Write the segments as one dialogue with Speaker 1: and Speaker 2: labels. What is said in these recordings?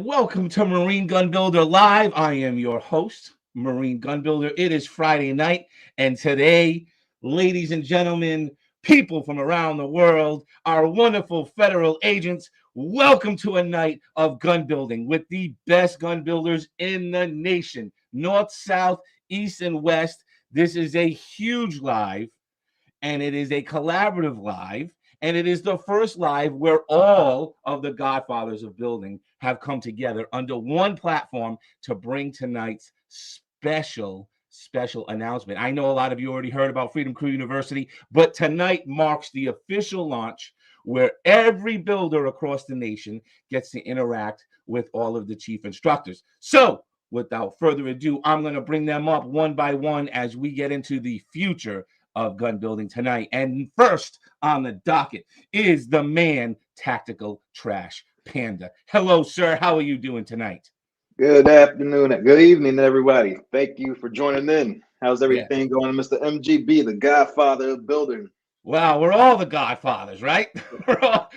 Speaker 1: Welcome to Marine Gun Builder Live. I am your host, Marine Gun Builder. It is Friday night, and today, ladies and gentlemen, people from around the world, our wonderful federal agents, welcome to a night of gun building with the best gun builders in the nation, north, south, east, and west. This is a huge live, and it is a collaborative live. And it is the first live where all of the godfathers of building have come together under one platform to bring tonight's special announcement. I know a lot of you already heard about Freedom Crew University, but tonight marks the official launch where every builder across the nation gets to interact with all of the chief instructors. So without further ado, I'm going to bring them up one by one as we get into the future of gun building tonight. And first on the docket is the man, Tactical Trash Panda. Hello, sir. How are you doing tonight?
Speaker 2: Good afternoon. Good evening, everybody. Thank you for joining in. How's everything going, Mr. MGB, the Godfather of building?
Speaker 1: Well, we're all the Godfathers, right?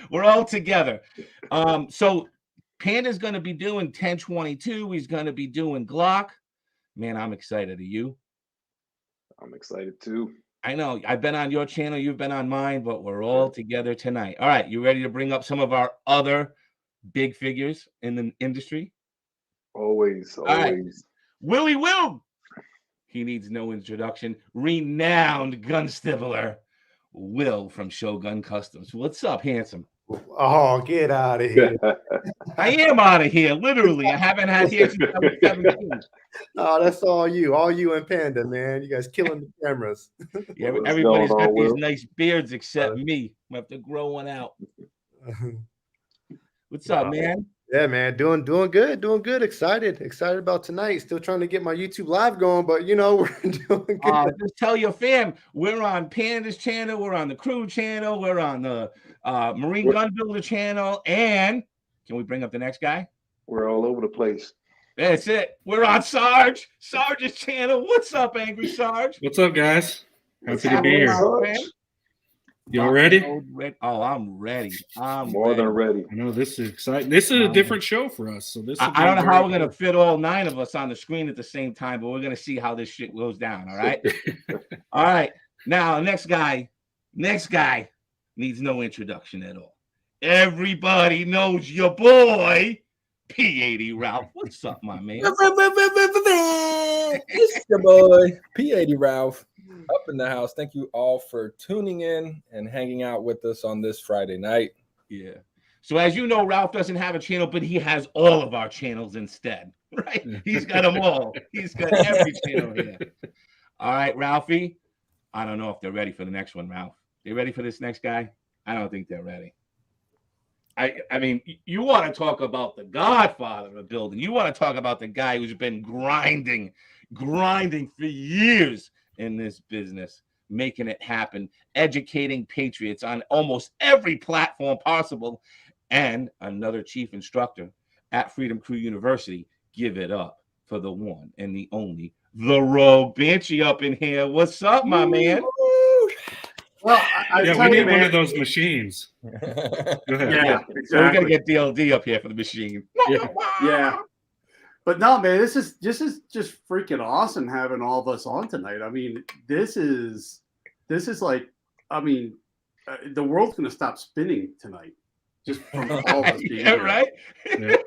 Speaker 1: we're all together. So Panda's going to be doing 1022. He's going to be doing Glock. Man, I'm excited. Are you?
Speaker 2: I'm excited too.
Speaker 1: I know I've been on your channel, you've been on mine, but we're all together tonight. All right, you ready to bring up some of our other big figures in the industry?
Speaker 2: Always.
Speaker 1: Right. Willie Will. He needs no introduction. Renowned gun stippler, Will from Shogun Customs. What's up, handsome?
Speaker 3: Oh, get out of here.
Speaker 1: I am out of here, literally. I haven't had here since I was 17.
Speaker 3: No, that's all you and Panda, man. You guys killing the cameras.
Speaker 1: Yeah, everybody's got these nice beards except me. I have to grow one out. What's up, man?
Speaker 3: Yeah, man, doing good. Excited about tonight. Still trying to get my YouTube live going, but you know, we're doing good.
Speaker 1: Just tell your fam, we're on Panda's channel, we're on the Crew channel, we're on the Marine Gun Builder channel, and can we bring up the next guy?
Speaker 2: We're all over the place.
Speaker 1: That's it. We're on Sarge's channel. What's up, AngrySarge?
Speaker 4: What's up, guys? Happy to be here. Y'all ready?
Speaker 1: Oh, I'm ready. I'm
Speaker 2: more than ready.
Speaker 4: I know this is exciting. This is a different show for us. So this.
Speaker 1: I don't know how we're gonna fit all 9 of us on the screen at the same time, but we're gonna see how this shit goes down. All right. All right. Now, next guy needs no introduction at all. Everybody knows your boy, P80 Ralph. What's up, my man?
Speaker 5: It's your boy, P80 Ralph, up in the house. Thank you all for tuning in and hanging out with us on this Friday night.
Speaker 1: Yeah. So as you know, Ralph doesn't have a channel, but he has all of our channels instead, right? He's got them all. He's got every channel here. All right, Ralphie. I don't know if they're ready for the next one, Ralph. They ready for this next guy? I don't think they're ready. I mean, you want to talk about the Godfather of building. You want to talk about the guy who's been grinding for years in this business, making it happen, educating patriots on almost every platform possible, and another chief instructor at Freedom Crew University. Give it up for the one and the only, the Rogue Banshee up in here. What's up, my man?
Speaker 4: Well, we need one of those machines. Go ahead.
Speaker 1: Yeah, exactly. So we got to get DLD up here for the machine.
Speaker 6: Yeah. But no, man, this is just freaking awesome having all of us on tonight. I mean, this is like, I mean, the world's going to stop spinning tonight just from all of us being here.
Speaker 1: Right? Yeah.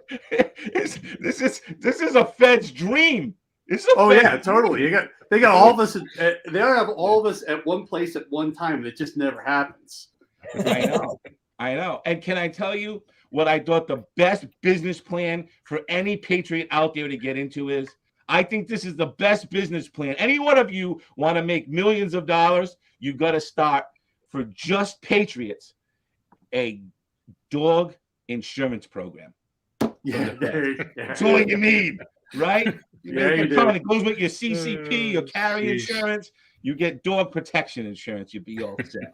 Speaker 1: This is a Fed's dream.
Speaker 6: Yeah, totally. They got all of us. They have all of us at one place at one time. That just never happens.
Speaker 1: I know. And can I tell you what I thought the best business plan for any patriot out there to get into is? I think this is the best business plan. Any one of you want to make millions of dollars, you got to start for just patriots a dog insurance program.
Speaker 6: Yeah,
Speaker 1: that's all you need, right?
Speaker 6: Yeah,
Speaker 1: it goes with your CCP, your carry insurance. You get dog protection insurance. You'll be all set.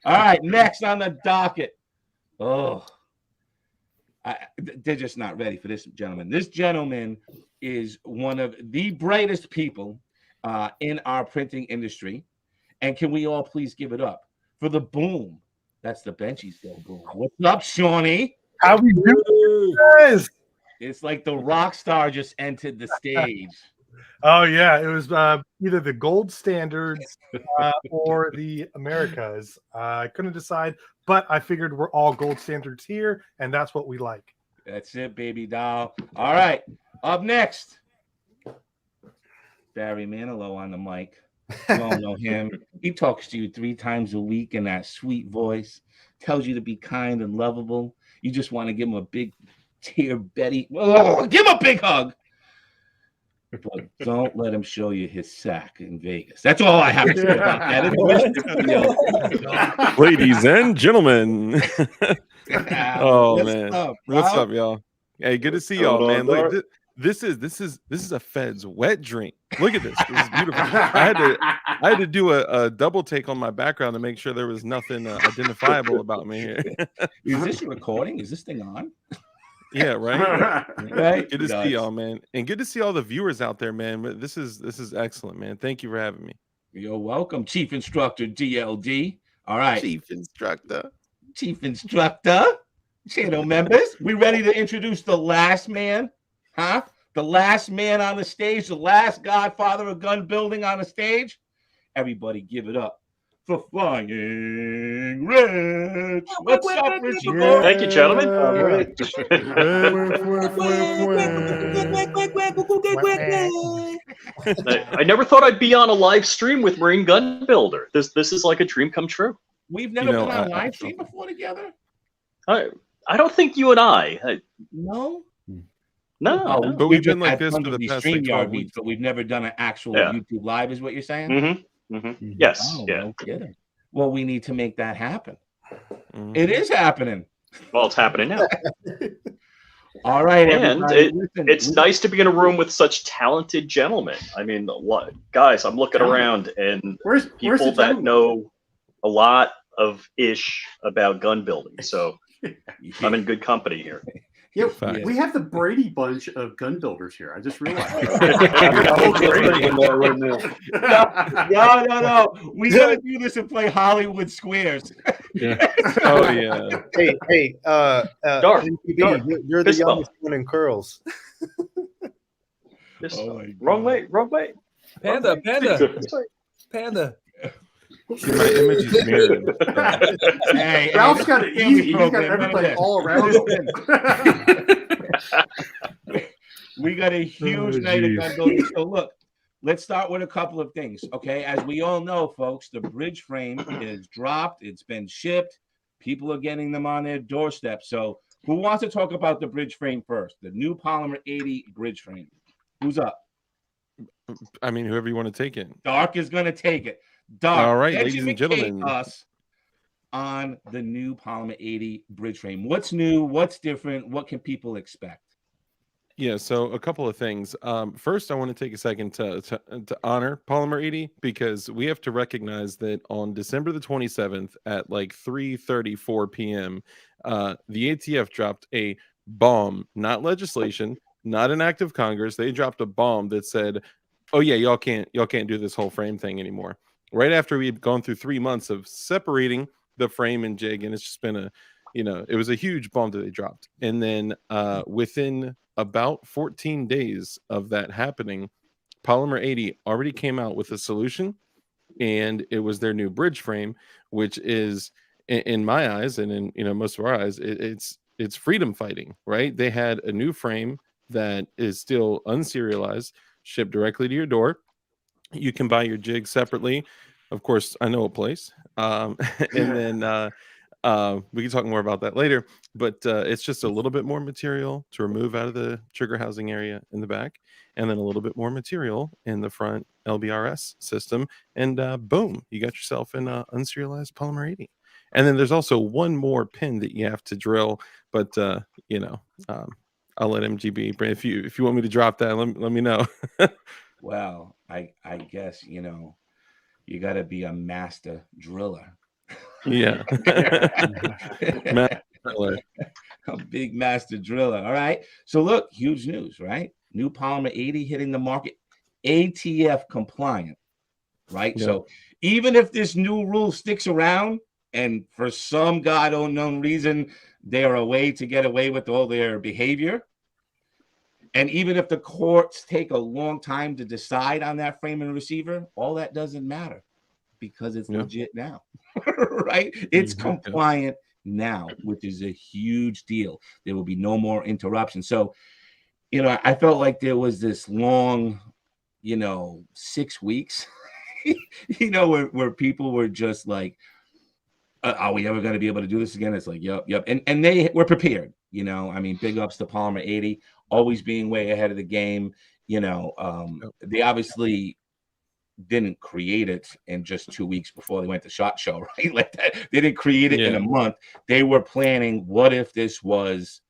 Speaker 1: All right. Next on the docket. They're just not ready for this gentleman. This gentleman is one of the brightest people in our printing industry. And can we all please give it up for the boom, That's the BenchiesGoBoom. What's up, Shawnee?
Speaker 7: How we doing, guys?
Speaker 1: It's like the rock star just entered the stage.
Speaker 7: Oh yeah, it was either the gold standards or the Americas. I couldn't decide, but I figured we're all gold standards here, and that's what we like.
Speaker 1: That's it, baby doll. All right, up next, Barry Manilow on the mic. You all know him. He talks to you 3 times a week in that sweet voice, tells you to be kind and lovable. You just want to give him a big tear, Betty. Oh, give him a big hug. But don't let him show you his sack in Vegas. That's all I have to say about that.
Speaker 8: Ladies and gentlemen. Oh man, what's up, y'all? Hey, good to see y'all, man. Look, this is a Fed's wet drink. Look at this. This is beautiful. I had to do a double take on my background to make sure there was nothing identifiable about me here.
Speaker 1: Is this recording? Is this thing on?
Speaker 8: Yeah, right. Right. Good to see y'all, man, and good to see all the viewers out there, man. But this is excellent, man. Thank you for having me.
Speaker 1: You're welcome, Chief Instructor DLD. All right,
Speaker 8: Chief Instructor.
Speaker 1: Channel members, we ready to introduce the last man? Huh? The last man on the stage, the last godfather of gun building on the stage. Everybody, give it up for Flying Rich. What's up, Richie?
Speaker 9: Thank you, gentlemen. I never thought I'd be on a live stream with Marine Gun Builder. This is like a dream come true.
Speaker 1: We've never been on a live stream before together.
Speaker 9: I don't think you and I.
Speaker 1: No.
Speaker 9: No,
Speaker 8: but we've been like this for the past like 12 weeks.
Speaker 1: But we've never done an actual YouTube live, is what you're saying?
Speaker 9: Yes.
Speaker 1: Oh, no kidding. Well, we need to make that happen. It is happening.
Speaker 9: Well, it's happening now.
Speaker 1: All right,
Speaker 9: and it's nice to be in a room with such talented gentlemen. I mean, guys, I'm looking around and people that know a lot of about gun building. So I'm in good company here.
Speaker 6: Yeah, we have the Brady bunch of gun builders here. I just realized.
Speaker 1: No. We gotta do this and play Hollywood Squares.
Speaker 8: Oh yeah.
Speaker 3: Hey,
Speaker 9: Dark.
Speaker 3: You're the youngest one in curls.
Speaker 9: Wrong way.
Speaker 5: Panda.
Speaker 8: See, my image is mirrored.
Speaker 6: Hey, Ralph's got it easy. He's got everybody all around him.
Speaker 1: We got a huge night of gun building. So look, let's start with a couple of things. Okay, as we all know, folks, the bridge frame is dropped. It's been shipped. People are getting them on their doorstep. So who wants to talk about the bridge frame first? The new Polymer80 bridge frame. Who's up?
Speaker 8: I mean, whoever you want to take it.
Speaker 1: Dark is going to take it. Dark,
Speaker 8: all right, ladies and gentlemen,
Speaker 1: us on the new Polymer80 bridge frame. What's new? What's different? What can people expect?
Speaker 8: Yeah, so a couple of things. First, I want to take a second to honor Polymer80 because we have to recognize that on December the 27th at like 3:34 p.m., the ATF dropped a bomb, not legislation, not an act of Congress. They dropped a bomb that said, "Oh yeah, y'all can't do this whole frame thing anymore." Right after we'd gone through 3 months of separating the frame and jig, and it's just been it was a huge bomb that they dropped. And then within about 14 days of that happening, Polymer80 already came out with a solution, and it was their new bridge frame, which is, in my eyes and in most of our eyes, it's freedom fighting, right? They had a new frame that is still unserialized, shipped directly to your door. You can buy your jig separately. Of course, I know a place. And then we can talk more about that later. But it's just a little bit more material to remove out of the trigger housing area in the back. And then a little bit more material in the front LBRS system. And boom, you got yourself an unserialized Polymer80. And then there's also one more pin that you have to drill. But, I'll let MGB. If you want me to drop that, let me know.
Speaker 1: Well, I guess, you got to be a master driller.
Speaker 8: Yeah.
Speaker 1: A big master driller. All right. So look, huge news, right? New Polymer80 hitting the market, ATF compliant, right? Yeah. So even if this new rule sticks around, and for some God unknown reason, they are a way to get away with all their behavior. And even if the courts take a long time to decide on that frame and receiver, all that doesn't matter because it's legit now, right? It's compliant now, which is a huge deal. There will be no more interruption. So, you know, I felt like there was this long, 6 weeks, where people were just like, are we ever going to be able to do this again? It's like, yep. And they were prepared, I mean, big ups to Polymer80, always being way ahead of the game. They obviously didn't create it in just 2 weeks before they went to SHOT Show, right? Like that. They didn't create it in a month. They were planning, what if this was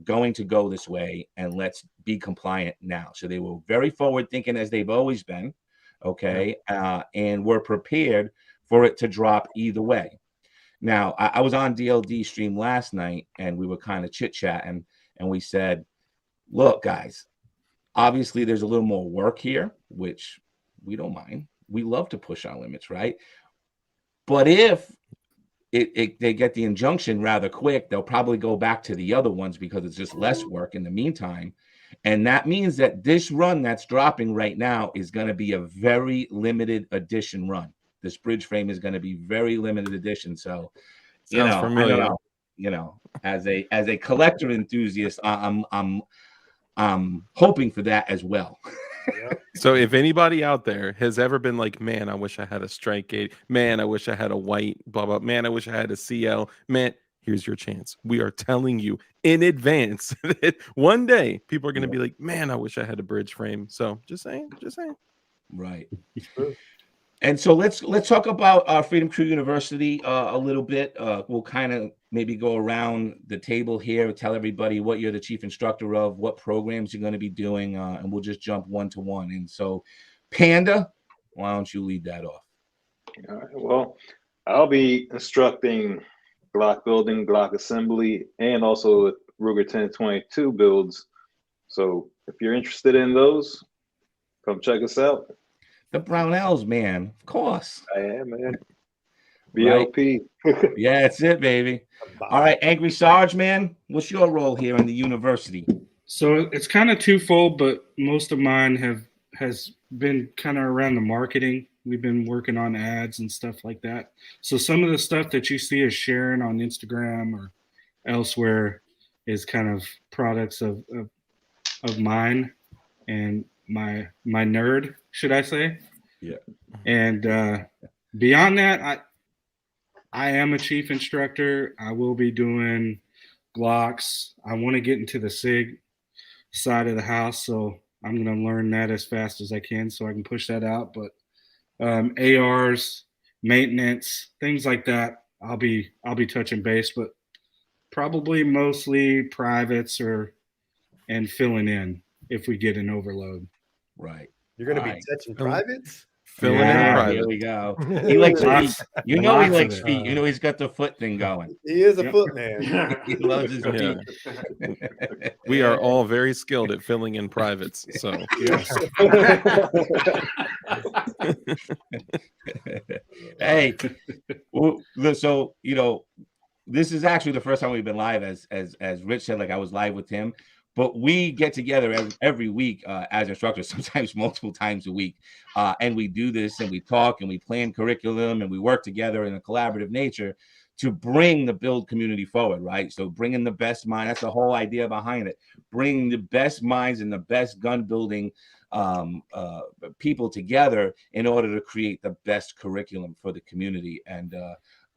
Speaker 1: going to go this way, and let's be compliant now. So they were very forward thinking, as they've always been, okay, and were prepared for it to drop either way. Now, I was on DLD stream last night, and we were kind of chit-chatting, and we said, look, guys, obviously there's a little more work here, which we don't mind. We love to push our limits, right? But if they get the injunction rather quick, they'll probably go back to the other ones because it's just less work in the meantime. And that means that this run that's dropping right now is going to be a very limited edition run. This bridge frame is going to be very limited edition. So,
Speaker 8: familiar.
Speaker 1: I don't know, as a collector enthusiast, I'm hoping for that as well.
Speaker 8: So if anybody out there has ever been like, man, I wish I had a strike gate, man, I wish I had a white, blah, blah, man, I wish I had a CL, man, here's your chance. We are telling you in advance that one day people are going to be like, man, I wish I had a bridge frame. So just saying.
Speaker 1: Right. And so let's talk about Freedom Crew University a little bit. We'll kind of maybe go around the table here, tell everybody what you're the chief instructor of, what programs you're going to be doing, and we'll just jump one to one. And so, Panda, why don't you lead that off?
Speaker 2: All right. Well, I'll be instructing Glock building, Glock assembly, and also Ruger 1022 builds. So if you're interested in those, come check us out.
Speaker 1: The Brownells, man, of course.
Speaker 2: I am, man. VLP.
Speaker 1: Right. Yeah, that's it, baby. All right, AngrySarge, man, what's your role here in the university?
Speaker 4: So it's kind of twofold, but most of mine has been kind of around the marketing. We've been working on ads and stuff like that. So some of the stuff that you see us sharing on Instagram or elsewhere is kind of products of mine and my nerd, should I say?
Speaker 1: Yeah.
Speaker 4: And beyond that, I am a chief instructor. I will be doing Glocks. I want to get into the SIG side of the house, so I'm going to learn that as fast as I can so I can push that out. But ARs, maintenance, things like that, I'll be touching base, but probably mostly privates and filling in if we get an overload.
Speaker 1: Right.
Speaker 3: You're going to be touching privates?
Speaker 8: Filling in private.
Speaker 1: Here we go. He likes feet. He likes feet. He's got the foot thing going.
Speaker 3: He is a foot man.
Speaker 1: He loves his feet.
Speaker 8: We are all very skilled at filling in privates. So
Speaker 1: hey, so this is actually the first time we've been live, as Rich said. Like, I was live with him. But we get together every week as instructors, sometimes multiple times a week. And we do this, and we talk, and we plan curriculum, and we work together in a collaborative nature to bring the build community forward, right? So bringing the best mind, that's the whole idea behind it. Bringing the best minds and the best gun building people together in order to create the best curriculum for the community. And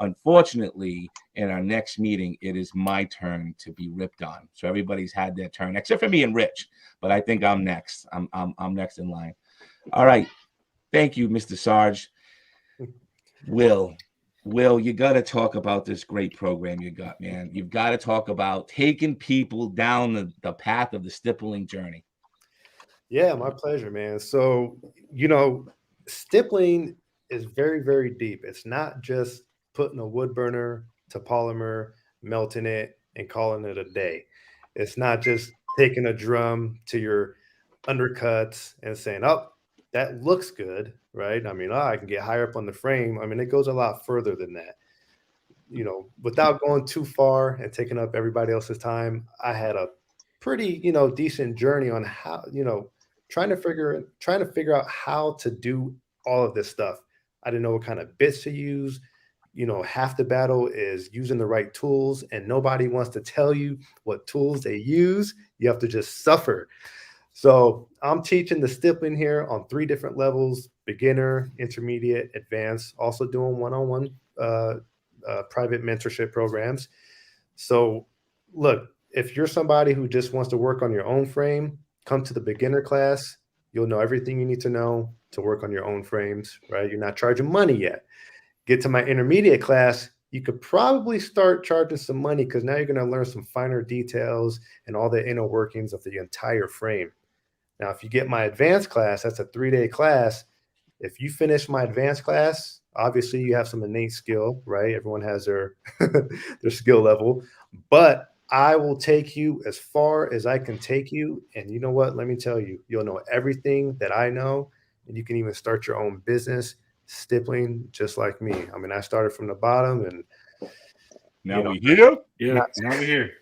Speaker 1: unfortunately, in our next meeting, it is my turn to be ripped on. So everybody's had their turn, except for me and Rich. But I think I'm next. I'm next in line. All right. Thank you, Mr. Sarge. Will, you got to talk about this great program you got, man. You've got to talk about taking people down the path of the Stippling journey.
Speaker 3: Yeah, my pleasure, man. So, Stippling is very, very deep. It's not just putting a wood burner to polymer, melting it, and calling it a day. It's not just taking a drum to your undercuts and saying, oh, that looks good, right? I mean, I can get higher up on the frame. I mean, it goes a lot further than that. without going too far and taking up everybody else's time, I had a pretty, decent journey on how, trying to figure out how to do all of this stuff. I didn't know what kind of bits to use. Half the battle is using the right tools, and nobody wants to tell you what tools they use. You have to just suffer. So I'm teaching the Stippling here on 3 different levels: beginner, intermediate, advanced, also doing one-on-one private mentorship programs. So look, if you're somebody who just wants to work on your own frame, come to the beginner class. You'll know everything you need to know to work on your own frames, right? You're not charging money yet. Get to my intermediate class, you could probably start charging some money, because now you're going to learn some finer details and all the inner workings of the entire frame. Now, if you get my advanced class, that's a 3-day class. If you finish my advanced class, obviously you have some innate skill, right? Everyone has their their skill level, but I will take you as far as I can take you. And you know what? Let me tell you, you'll know everything that I know, and you can even start your own business stippling just like me. I mean, I started from the bottom, and
Speaker 1: now we're here.
Speaker 4: Yeah, now we're here.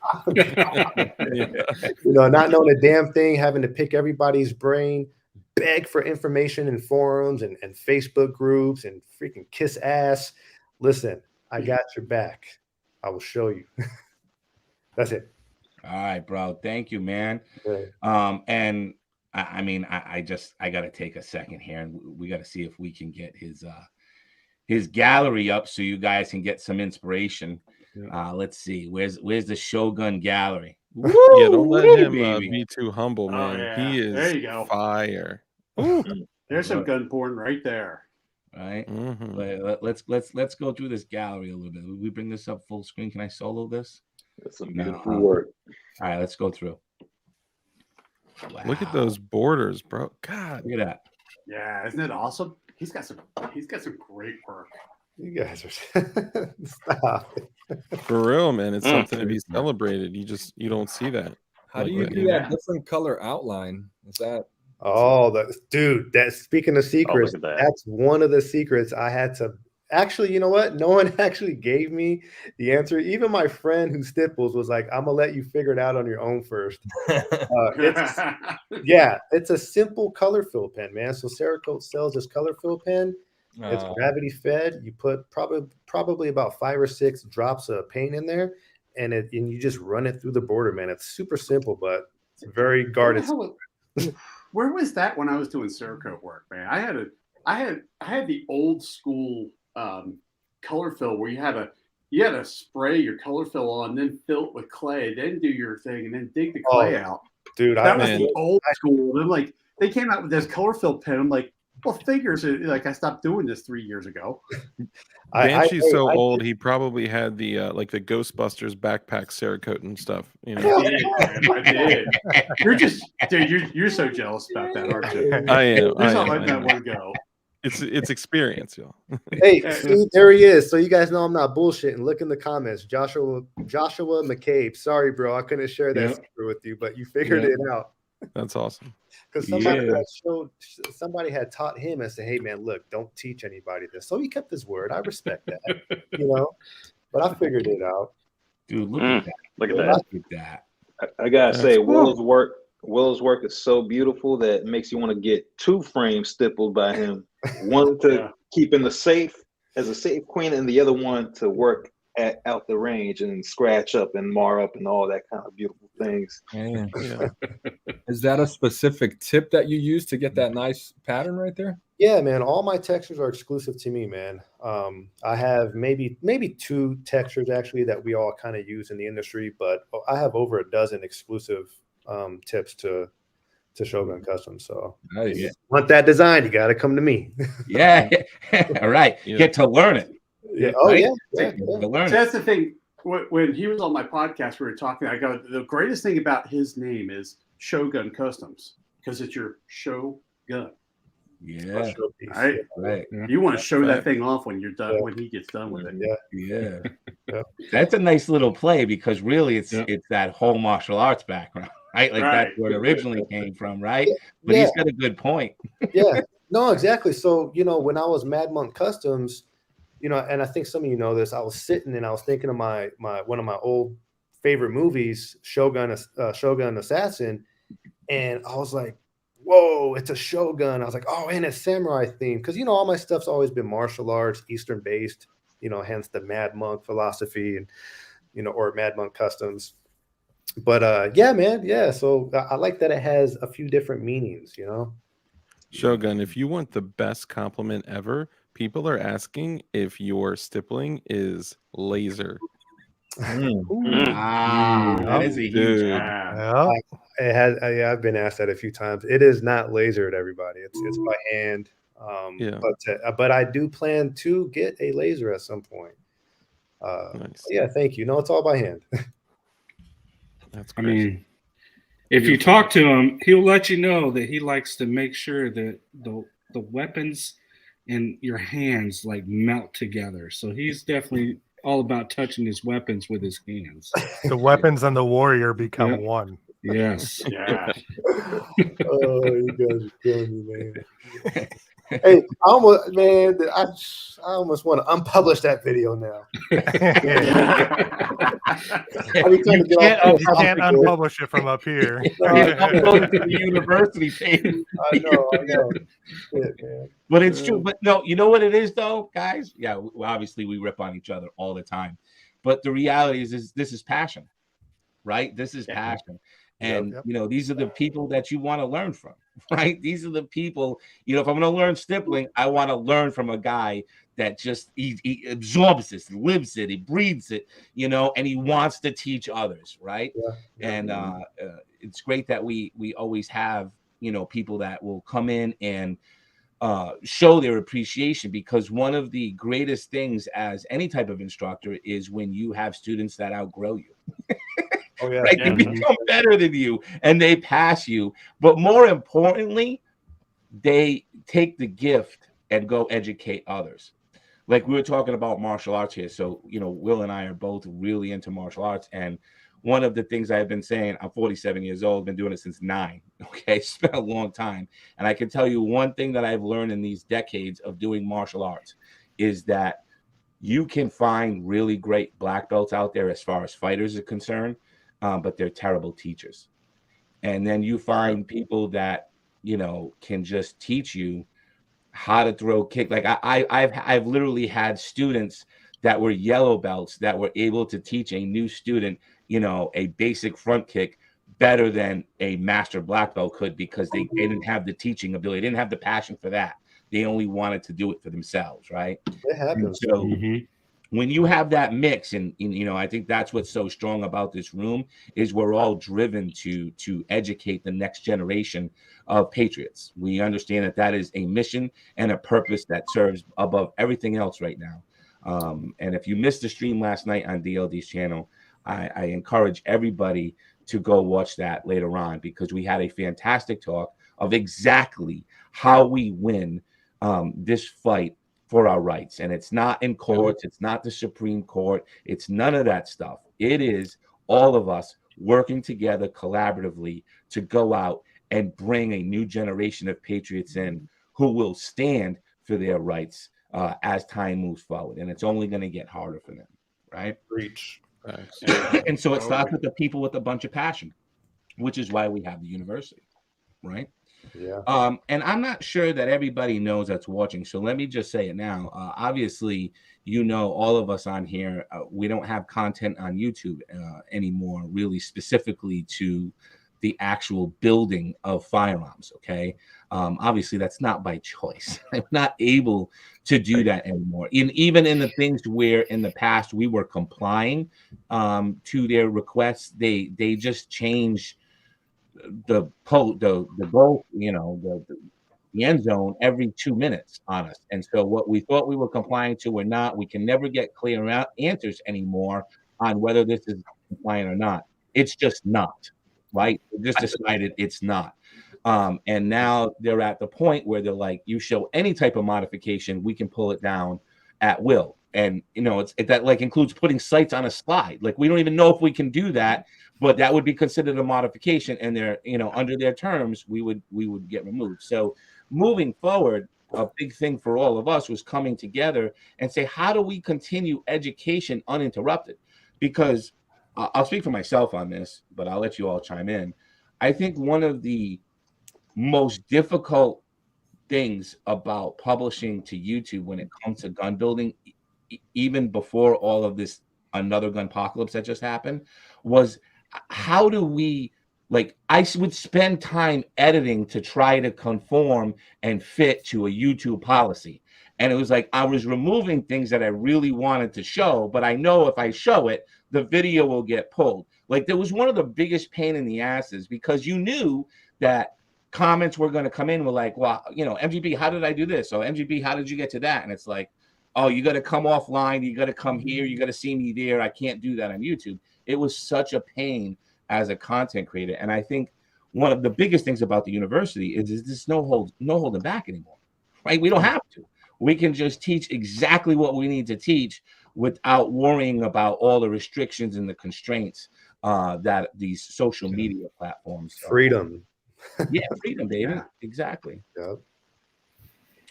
Speaker 3: Not knowing a damn thing, having to pick everybody's brain, beg for information in forums and Facebook groups, and freaking kiss ass. Listen, I got your back. I will show you. That's it.
Speaker 1: All right, bro. Thank you, man.
Speaker 3: Right.
Speaker 1: And I got to take a second here, and we got to see if we can get his gallery up so you guys can get some inspiration.
Speaker 4: Yeah.
Speaker 1: Let's see. Where's the Shogun gallery?
Speaker 8: Yeah, don't let him be too humble, man.
Speaker 6: Yeah.
Speaker 8: He is
Speaker 6: There you go.
Speaker 8: fire.
Speaker 6: There's some gun porn right there.
Speaker 1: Right.
Speaker 8: Mm-hmm.
Speaker 1: Let's go through this gallery a little bit. We bring this up full screen. Can I solo this?
Speaker 2: That's some beautiful work.
Speaker 1: All right, let's go through. Wow.
Speaker 8: Look at those borders, bro. God,
Speaker 1: Look at that.
Speaker 6: Yeah, isn't it awesome? He's got some great work.
Speaker 3: You guys are stop.
Speaker 8: for real, man. It's something to be celebrated. You don't see that.
Speaker 5: How do you do that different color outline? Is that?
Speaker 3: Oh, dude, speaking of secrets,
Speaker 9: look at that.
Speaker 3: that's one of the secrets I had to actually, you know what? No one actually gave me the answer. Even my friend who stipples was like, I'm gonna let you figure it out on your own first. It's a simple color fill pen, man. So Cerakote sells this color fill pen. It's gravity fed. You put probably about 5 or 6 drops of paint in there, and you just run it through the border, man. It's super simple, but it's very guarded.
Speaker 6: Where was that when I was doing Cerakote work, man? I had the old school color fill where you had to spray your color fill on, then fill it with clay, then do your thing, and then dig the clay out.
Speaker 3: Dude,
Speaker 6: that was the old school. Then like they came out with this color fill pen. I'm like, well, figures. Like I stopped doing this 3 years ago.
Speaker 8: Banshee's so old. He probably had the like the Ghostbusters backpack Cerakote and stuff. You know,
Speaker 6: I did. You're so jealous about that, aren't you?
Speaker 8: I am.
Speaker 6: You're not letting that one go.
Speaker 8: It's experience, y'all.
Speaker 3: Hey, see, there he is. So you guys know I'm not bullshitting. Look in the comments. Joshua McCabe. Sorry, bro. I couldn't share that secret with you, but you figured it out.
Speaker 8: That's awesome.
Speaker 3: Because somebody had taught him and said, hey, man, look, don't teach anybody this. So he kept his word. I respect that, but I figured it out.
Speaker 1: Dude, look at that.
Speaker 9: Look at
Speaker 1: that.
Speaker 2: I gotta say, Will's work is so beautiful that it makes you want to get 2 frames stippled by him. One to keep in the safe as a safe queen, and the other one to work out the range and scratch up and mar up and all that kind of beautiful things.
Speaker 5: Yeah. Is that a specific tip that you use to get that nice pattern right there?
Speaker 3: Yeah, man. All my textures are exclusive to me, man. I have maybe 2 textures actually that we all kind of use in the industry, but I have over a dozen exclusive tips to Shogun Customs. So
Speaker 5: nice.
Speaker 3: You want that design, you got to come to me.
Speaker 1: Yeah. All right. Get to learn it.
Speaker 3: Yeah. Oh,
Speaker 1: right?
Speaker 3: To
Speaker 1: learn
Speaker 6: So that's the thing. When he was on my podcast, we were talking. I go, the greatest thing about his name is Shogun Customs because it's your show gun.
Speaker 1: Yeah.
Speaker 6: Right.
Speaker 1: Right.
Speaker 6: You want to show that thing off when you're done. When he gets done with it.
Speaker 1: Yeah. That's a nice little play because really it's that whole martial arts background, right? Like that's where it originally came from, right? But he's got a good point.
Speaker 3: Yeah. No, exactly. So when I was Mad Monk Customs, you know, and I think some of you know this. I was sitting and I was thinking of my one of my old favorite movies, Shogun Assassin, and I was like, whoa, it's a Shogun. I was like, oh, and it's samurai themed, because you know all my stuff's always been martial arts, Eastern based, you know, hence the Mad Monk philosophy, and you know, or Mad Monk Customs. But yeah, man, yeah. So I like that it has a few different meanings, you know.
Speaker 8: Shogun, if you want the best compliment ever, people are asking if your stippling is laser.
Speaker 1: That is a huge
Speaker 3: yeah. It has. Yeah, I've been asked that a few times. It is not lasered, everybody. It's by hand.
Speaker 8: Yeah.
Speaker 3: But I do plan to get a laser at some point.
Speaker 8: Nice.
Speaker 3: Yeah, thank you. No, it's all by hand.
Speaker 8: That's
Speaker 4: I
Speaker 8: crazy.
Speaker 4: mean, if you talk to him, he'll let you know that he likes to make sure that the weapons in your hands like melt together. So he's definitely all about touching his weapons with his hands.
Speaker 7: The weapons and the warrior become one.
Speaker 4: Yes.
Speaker 6: Yeah.
Speaker 3: Oh, you guys are killing me, man. Hey, I almost want to unpublish that video now.
Speaker 7: You can't unpublish it from up here.
Speaker 1: Upload to the university page.
Speaker 3: I know. Shit, man.
Speaker 1: But it's true. But no, you know what it is though, guys? Yeah, obviously we rip on each other all the time. But the reality is this is passion, right? This is passion. And, you know, these are the people that you want to learn from, right? These are the people, you know, if I'm going to learn stippling, I want to learn from a guy that just, he absorbs this, lives it, he breathes it, you know, and he wants to teach others, right? And it's great that we always have, you know, people that will come in and show their appreciation, because one of the greatest things as any type of instructor is when you have students that outgrow you. Right? They become better than you and they pass you. But more importantly, they take the gift and go educate others. Like we were talking about martial arts here. So, you know, Will and I are both really into martial arts. And one of the things I've been saying, I'm 47 years old, been doing it since 9. Okay, it's been a long time. And I can tell you one thing that I've learned in these decades of doing martial arts is that you can find really great black belts out there as far as fighters are concerned. But they're terrible teachers. And then you find people that, you know, can just teach you how to throw kick. Like I've literally had students that were yellow belts that were able to teach a new student, you know, a basic front kick better than a master black belt could, because they didn't have the teaching ability, they didn't have the passion for that. They only wanted to do it for themselves, right?
Speaker 3: It happens.
Speaker 1: And so when you have that mix, and you know, I think that's what's so strong about this room is we're all driven to educate the next generation of patriots. We understand that that is a mission and a purpose that serves above everything else right now. And if you missed the stream last night on DLD's channel, I encourage everybody to go watch that later on, because we had a fantastic talk of exactly how we win this fight for our rights. And it's not in courts, it's not the Supreme Court, it's none of that stuff. It is all of us working together collaboratively to go out and bring a new generation of patriots in who will stand for their rights as time moves forward. And it's only going to get harder for them, right?
Speaker 3: Preach.
Speaker 1: And so it starts with the people with a bunch of passion, which is why we have the university, right?
Speaker 3: Yeah.
Speaker 1: And I'm not sure that everybody knows that's watching, so let me just say it now. Obviously, you know, all of us on here, we don't have content on YouTube anymore, really specifically to the actual building of firearms. Okay, obviously that's not by choice. I'm not able to do that anymore. Even in the things where in the past we were complying to their requests, they just changed the goal, you know, the end zone every 2 minutes on us. And so what we thought we were complying to, we're not. We can never get clear answers anymore on whether this is compliant or not. It's just not, right? We just decided it's not. And now they're at the point where they're like, you show any type of modification, we can pull it down at will. And you know, that like includes putting sights on a slide. Like we don't even know if we can do that, but that would be considered a modification. And they're, you know, under their terms, we would get removed. So moving forward, a big thing for all of us was coming together and say, how do we continue education uninterrupted? Because I'll speak for myself on this, but I'll let you all chime in. I think one of the most difficult things about publishing to YouTube when it comes to gun building, even before all of this another gun apocalypse that just happened, was how do we, like, I would spend time editing to try to conform and fit to a YouTube policy. And it was like I was removing things that I really wanted to show, but I know if I show it, the video will get pulled. Like, there was one of the biggest pain in the asses, because you knew that comments were going to come in with like, well, you know, MGB, how did I do this? Or MGB, how did you get to that? And it's like, oh, you got to come offline. You got to come here. You got to see me there. I can't do that on YouTube. It was such a pain as a content creator. And I think one of the biggest things about the university is there's no holding back anymore, right? We don't have to. We can just teach exactly what we need to teach without worrying about all the restrictions and the constraints that these social media platforms.
Speaker 3: Freedom.
Speaker 1: Yeah, freedom, baby. Yeah. Exactly.
Speaker 3: Yep.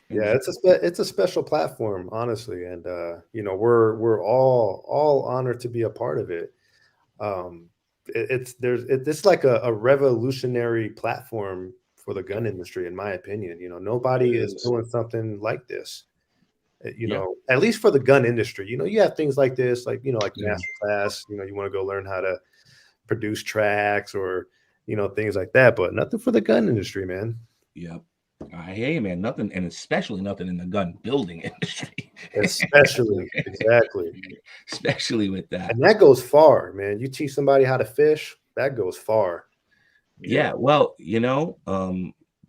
Speaker 3: Yeah, it's a special platform, honestly, and you know, we're all honored to be a part of it. It's like a revolutionary platform for the gun industry, in my opinion. You know, nobody is doing something like this. You know, at least for the gun industry. You know, you have things like this, like, you know, like master class. You know, you want to go learn how to produce tracks or, you know, things like that, but nothing for the gun industry, man.
Speaker 1: Yep. I hear you, man. Nothing, and especially nothing in the gun building industry.
Speaker 3: Especially, exactly.
Speaker 1: Especially with that.
Speaker 3: And that goes far, man. You teach somebody how to fish, that goes far.
Speaker 1: Yeah. Well, you know,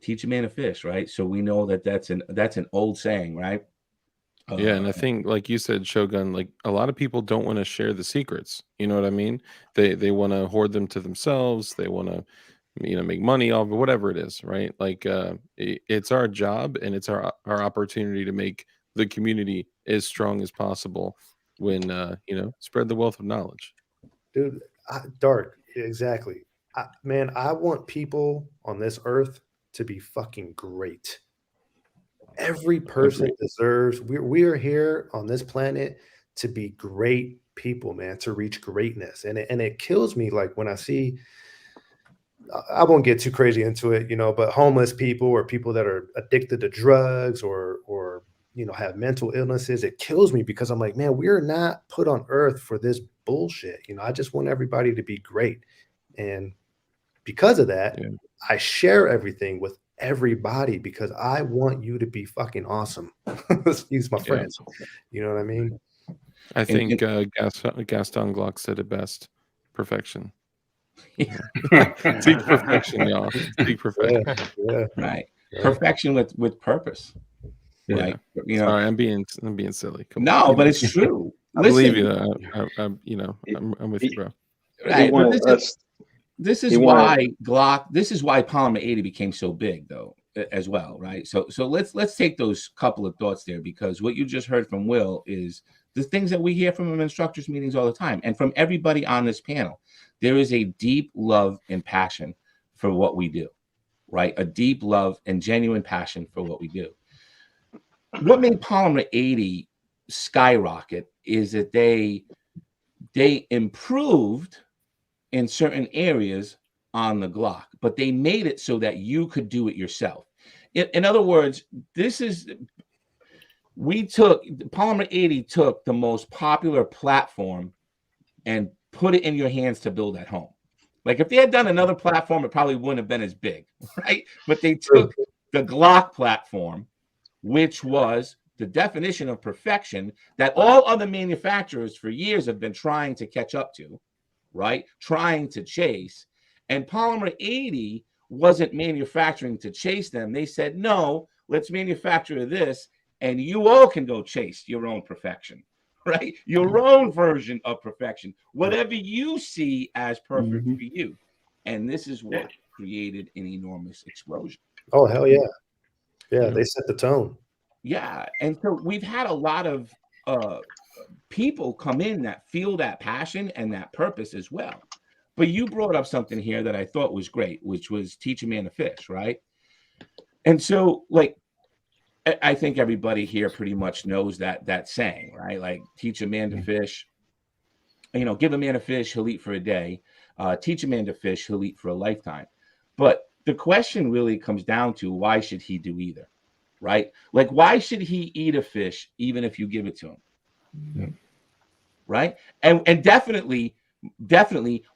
Speaker 1: teach a man to fish, right? So we know that that's an old saying, right?
Speaker 8: Yeah, and I think, like you said, Shogun, like a lot of people don't want to share the secrets. You know what I mean? They want to hoard them to themselves. They want to, you know, make money off of whatever it is, right? Like it's our job and it's our opportunity to make the community as strong as possible when you know, spread the wealth of knowledge.
Speaker 3: Dude, Dark, exactly. Man, I want people on this earth to be fucking great. Every person deserves, we are here on this planet to be great people, man, to reach greatness. And it kills me, like, when I see, I won't get too crazy into it, you know, but homeless people or people that are addicted to drugs or you know, have mental illnesses. It kills me because I'm like, man, we're not put on earth for this bullshit. You know, I just want everybody to be great. And because of that, I share everything with everybody because I want you to be fucking awesome. Excuse my friends. You know what I mean?
Speaker 8: I think Gaston Glock said it best: perfection. Seek perfection, y'all. Seek perfection.
Speaker 3: Yeah.
Speaker 1: Right. Perfection with purpose.
Speaker 8: Yeah.
Speaker 1: Like, you know,
Speaker 8: sorry, I'm being silly.
Speaker 1: Come on, but it's true.
Speaker 8: I believe you. You know, I'm with you, bro.
Speaker 1: Right. This is why Glock. This is why Polymer80 became so big, though, as well, right? So let's take those couple of thoughts there, because what you just heard from Will is the things that we hear from instructors meetings all the time, and from everybody on this panel. There is a deep love and passion for what we do, right? A deep love and genuine passion for what we do. What made Polymer80 skyrocket is that they improved in certain areas on the Glock, but they made it so that you could do it yourself. In other words, Polymer80 took the most popular platform and put it in your hands to build at home. Like, if they had done another platform, it probably wouldn't have been as big, right? But they took the Glock platform, which was the definition of perfection that all other manufacturers for years have been trying to catch up to, right? Trying to chase. And Polymer80 wasn't manufacturing to chase them. They said, no, let's manufacture this, and you all can go chase your own perfection, right? Your own version of perfection, whatever you see as perfect for you. And this is what created an enormous explosion.
Speaker 3: Oh, hell yeah. Yeah, they set the tone.
Speaker 1: Yeah. And so we've had a lot of people come in that feel that passion and that purpose as well. But you brought up something here that I thought was great, which was teach a man to fish, right? And so, like, I think everybody here pretty much knows that saying, right? Like, teach a man to fish. You know, give a man a fish, he'll eat for a day. Teach a man to fish, he'll eat for a lifetime. But the question really comes down to, why should he do either, right? Like, why should he eat a fish even if you give it to him? Yeah. Right? And definitely,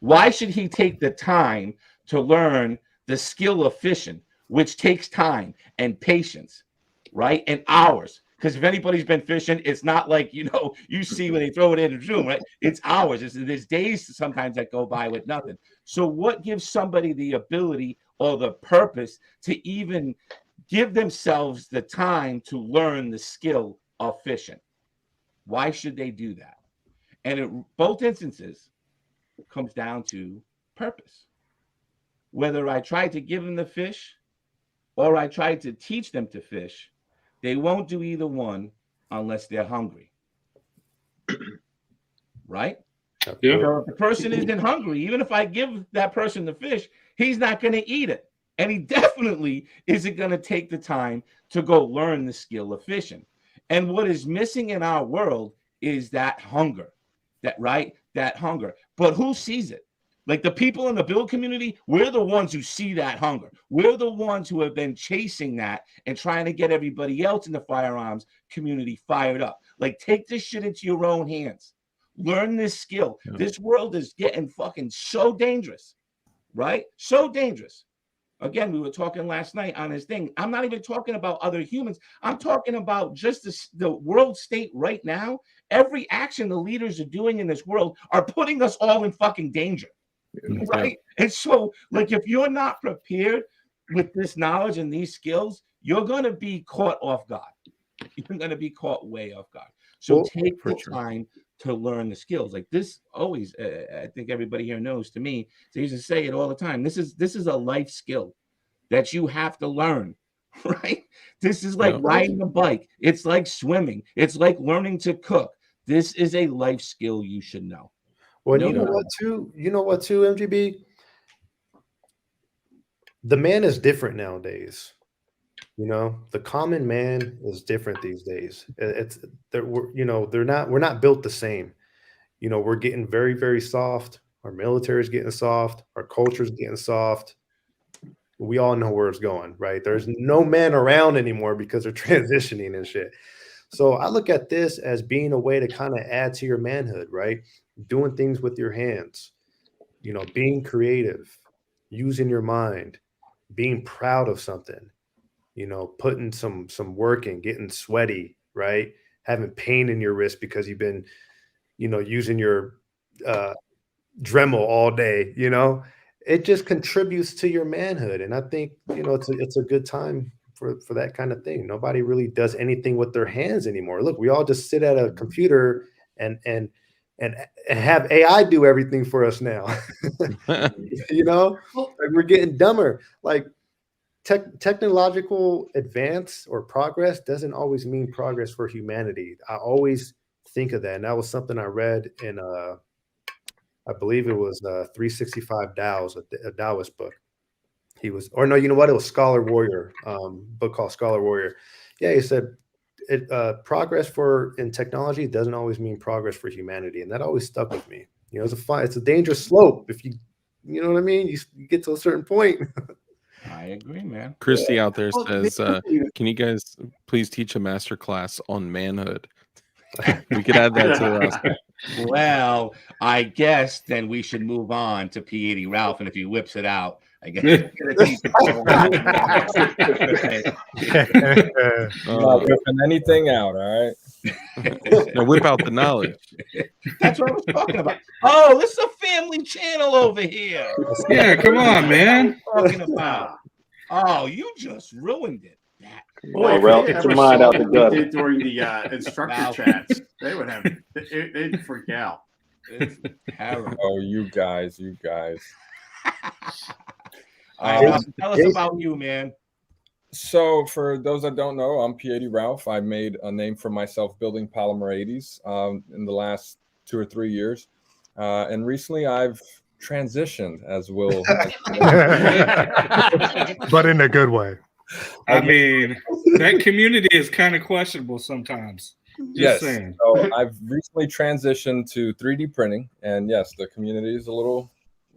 Speaker 1: why should he take the time to learn the skill of fishing, which takes time and patience, right? And hours. Because if anybody's been fishing, it's not like, you know, you see when they throw it in the room, right? It's hours. There's days sometimes that go by with nothing. So what gives somebody the ability or the purpose to even give themselves the time to learn the skill of fishing? Why should they do that? And in both instances, it comes down to purpose. Whether I try to give them the fish or I try to teach them to fish, they won't do either one unless they're hungry. Right? Yeah. So if the person isn't hungry, even if I give that person the fish, he's not going to eat it. And he definitely isn't going to take the time to go learn the skill of fishing. And what is missing in our world is that hunger, that hunger. But who sees it? Like the people in the build community, we're the ones who see that hunger. We're the ones who have been chasing that and trying to get everybody else in the firearms community fired up. Like, take this shit into your own hands. Learn this skill. Yeah. This world is getting fucking so dangerous, right? So dangerous. Again, we were talking last night on this thing. I'm not even talking about other humans. I'm talking about just the world state right now. Every action the leaders are doing in this world are putting us all in fucking danger. Right. And so, like, if you're not prepared with this knowledge and these skills, you're going to be caught off guard. You're going to be caught way off guard. So take the time to learn the skills. Like this always, I think everybody here knows, to me, they used to say it all the time. This is a life skill that you have to learn, right? This is like riding a bike. It's like swimming. It's like learning to cook. This is a life skill you should know.
Speaker 3: Well, you know what too, MGB? The man is different nowadays. You know, the common man is different these days. We're not built the same. You know, we're getting very, very soft. Our military is getting soft. Our culture is getting soft. We all know where it's going, right? There's no man around anymore because they're transitioning and shit. So I look at this as being a way to kind of add to your manhood, right? Doing things with your hands, you know, being creative, using your mind, being proud of something, you know, putting some work in, getting sweaty, right? Having pain in your wrist because you've been, you know, using your Dremel all day, you know, it just contributes to your manhood. And I think, you know, it's a good time for that kind of thing. Nobody really does anything with their hands anymore. Look, we all just sit at a computer and have AI do everything for us now. You know, like we're getting dumber. Like technological advance or progress doesn't always mean progress for humanity. I always think of that. And that was something I read in I believe it was 365 Dows, a Taoist book. He was, or no, you know what? It was Scholar Warrior, book called Scholar Warrior. Yeah, he said progress in technology doesn't always mean progress for humanity, and that always stuck with me. You know, it's a dangerous slope if you know what I mean. You get to a certain point.
Speaker 1: I agree, man.
Speaker 8: Christy out there says, "Can you guys please teach a master class on manhood?" We could add that to the roster.
Speaker 1: Well, I guess then we should move on to P80 Ralph, and if he whips it out, I guess.
Speaker 5: Not whipping anything out, all right?
Speaker 8: No, whip out the knowledge.
Speaker 1: That's what I was talking about. Oh, this is a family channel over here.
Speaker 4: Yeah, come on, man.
Speaker 1: Talking about. Oh, you just ruined it.
Speaker 2: Boy, Ralph, get your mind out the gutter.
Speaker 6: During the instructor chats, they would have they'd freak out.
Speaker 1: It's terrible.
Speaker 5: Oh, you guys.
Speaker 1: Tell us about you, man.
Speaker 5: So for those that don't know, I'm P80 Ralph. I made a name for myself building Polymer80s in the last 2 or 3 years. And recently I've transitioned, as Will.
Speaker 7: But in a good way.
Speaker 4: I mean, that community is kind of questionable sometimes. Just saying.
Speaker 5: So I've recently transitioned to 3D printing, and yes, the community is a little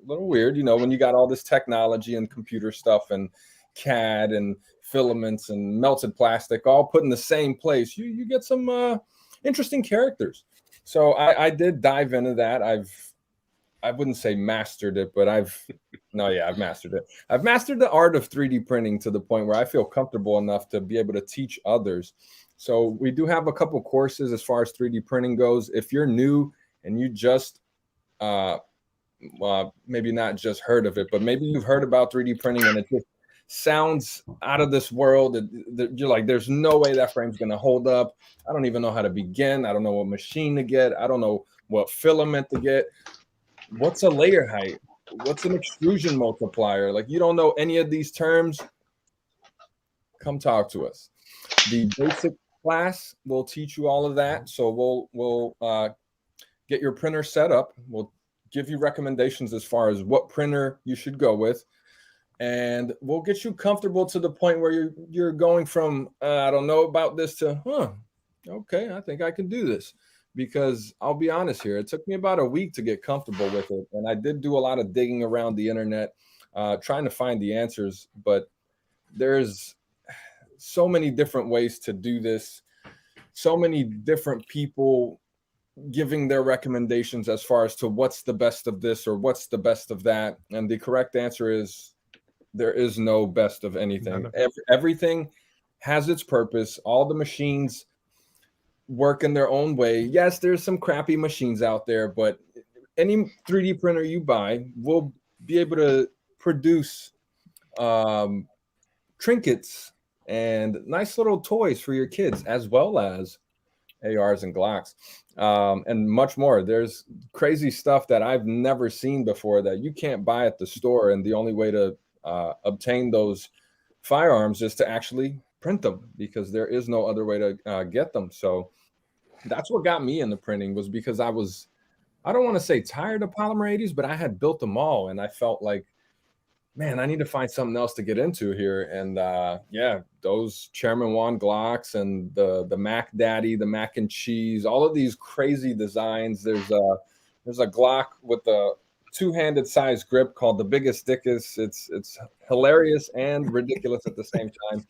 Speaker 5: weird. You know, when you got all this technology and computer stuff and CAD and filaments and melted plastic all put in the same place, you get some interesting characters. So I did dive into that. I wouldn't say mastered it, but I've mastered it. I've mastered the art of 3D printing to the point where I feel comfortable enough to be able to teach others. So we do have a couple courses as far as 3D printing goes. If you're new and you just maybe not just heard of it, but maybe you've heard about 3D printing and it just sounds out of this world. You're like, there's no way that frame's going to hold up. I don't even know how to begin. I don't know what machine to get. I don't know what filament to get. What's a layer height? What's an extrusion multiplier? Like, you don't know any of these terms? Come talk to us. The basic class will teach you all of that. So we'll get your printer set up. We'll give you recommendations as far as what printer you should go with. And we'll get you comfortable to the point where you're going from, I don't know about this to, okay, I think I can do this. Because I'll be honest here, it took me about a week to get comfortable with it. And I did do a lot of digging around the internet, trying to find the answers. But there's so many different ways to do this. So many different people giving their recommendations as far as to what's the best of this or what's the best of that. And the correct answer is there is no best of anything. Everything has its purpose. All the machines work in their own way. Yes, there's some crappy machines out there, but any 3D printer you buy will be able to produce trinkets and nice little toys for your kids, as well as ARs and Glocks, and much more. There's crazy stuff that I've never seen before that you can't buy at the store, and the only way to obtain those firearms is to actually print them, because there is no other way to get them. So that's what got me into printing, was because I don't want to say tired of Polymer 80s, but I had built them all and I felt like, man, I need to find something else to get into here. And those Chairman Juan Glocks and the Mac Daddy, the Mac and Cheese, all of these crazy designs. There's a Glock with a two-handed size grip called the Biggest Dickus. It's hilarious and ridiculous at the same time.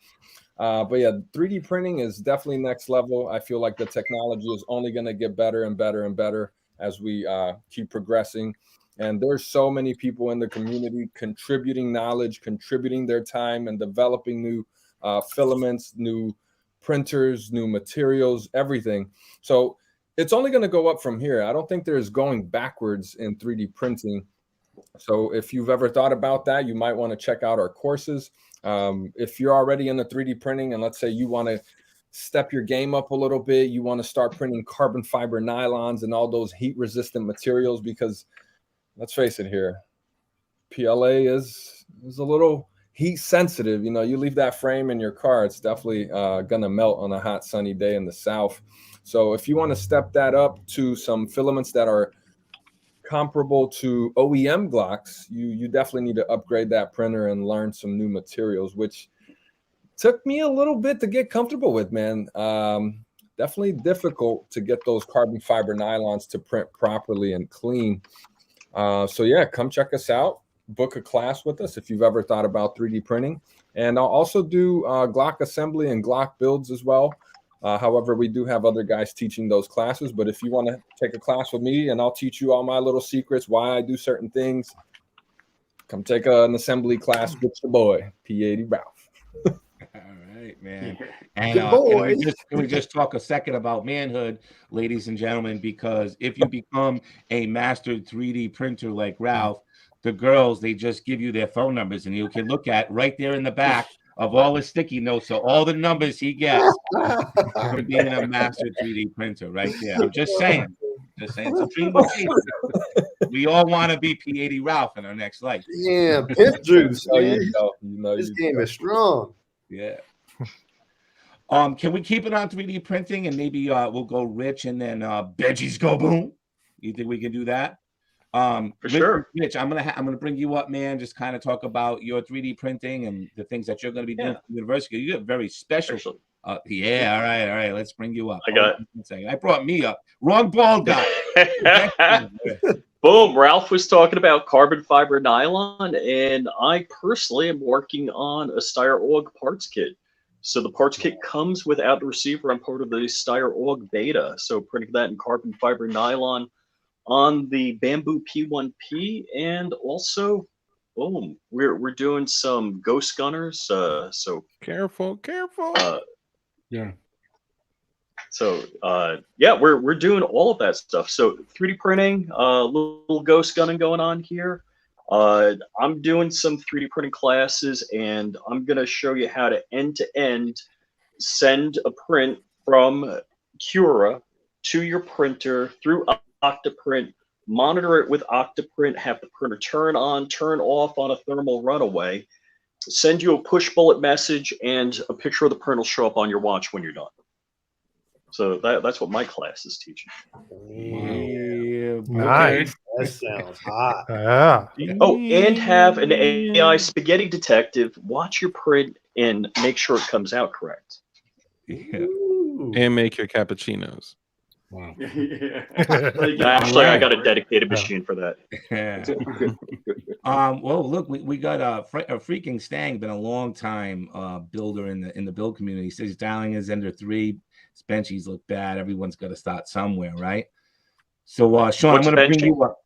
Speaker 5: But yeah, 3D printing is definitely next level. I feel like the technology is only going to get better and better and better as we keep progressing. And there's so many people in the community contributing knowledge, contributing their time, and developing new filaments, new printers, new materials, everything. So it's only going to go up from here. I don't think there's going backwards in 3D printing. So if you've ever thought about that, you might want to check out our courses. If you're already in the 3D printing and let's say you want to step your game up a little bit, you want to start printing carbon fiber nylons and all those heat resistant materials, because let's face it here, PLA is a little heat sensitive. You know, you leave that frame in your car, it's definitely going to melt on a hot sunny day in the South. So if you want to step that up to some filaments that are comparable to OEM Glocks, you definitely need to upgrade that printer and learn some new materials, which took me a little bit to get comfortable with, man. Definitely difficult to get those carbon fiber nylons to print properly and clean. So yeah, come check us out, book a class with us if you've ever thought about 3D printing. And I'll also do Glock assembly and Glock builds as well. However, we do have other guys teaching those classes, but if you want to take a class with me and I'll teach you all my little secrets, why I do certain things, come take an assembly class with your boy, P80 Ralph.
Speaker 1: All right, man. And can we just talk a second about manhood, ladies and gentlemen, because if you become a mastered 3D printer like Ralph, the girls, they just give you their phone numbers and you can look at right there in the back of all the sticky notes, so all the numbers he gets for being a master 3D printer right there. I'm just saying. It's a dream. We all want to be P80 Ralph in our next life.
Speaker 3: Yeah, pimp juice.
Speaker 5: Oh, you know,
Speaker 3: this game is strong.
Speaker 1: Yeah. Can we keep it on 3D printing and maybe we'll go Rich and then BenchiesGoBoom? You think we can do that?
Speaker 9: For sure.
Speaker 1: Mitch, I'm gonna bring you up, man. Just kind of talk about your 3D printing and the things that you're gonna be doing for the university. You have very special. Yeah, all right. Let's bring you up. I brought me up. Wrong bald guy.
Speaker 9: Boom. Ralph was talking about carbon fiber nylon, and I personally am working on a Steyr-AUG parts kit. So the parts kit comes without the receiver. I'm part of the Steyr-AUG beta. So printing that in carbon fiber nylon on the Bamboo P1P, and also, boom, we're doing some ghost gunners. So
Speaker 8: careful.
Speaker 9: Yeah. So yeah, we're doing all of that stuff. So 3D printing, little ghost gunning going on here. I'm doing some 3D printing classes, and I'm gonna show you how to end-to-end send a print from Cura to your printer through Octoprint, monitor it with Octoprint, have the printer turn on, turn off on a thermal runaway, send you a push bullet message, and a picture of the print will show up on your watch when you're done. So that's what my class is teaching.
Speaker 1: Yeah,
Speaker 7: nice.
Speaker 3: That sounds hot.
Speaker 7: Yeah.
Speaker 9: Oh, and have an AI spaghetti detective watch your print and make sure it comes out correct.
Speaker 1: Yeah.
Speaker 8: And make your cappuccinos.
Speaker 4: Wow.
Speaker 9: Actually, I got a dedicated machine for that.
Speaker 1: Well, look, we got a freaking Stang, been a long time builder in the build community. He says dialing is under 3. His benchies look bad. Everyone's got to start somewhere, right? So, Sean, I'm going to bring you up.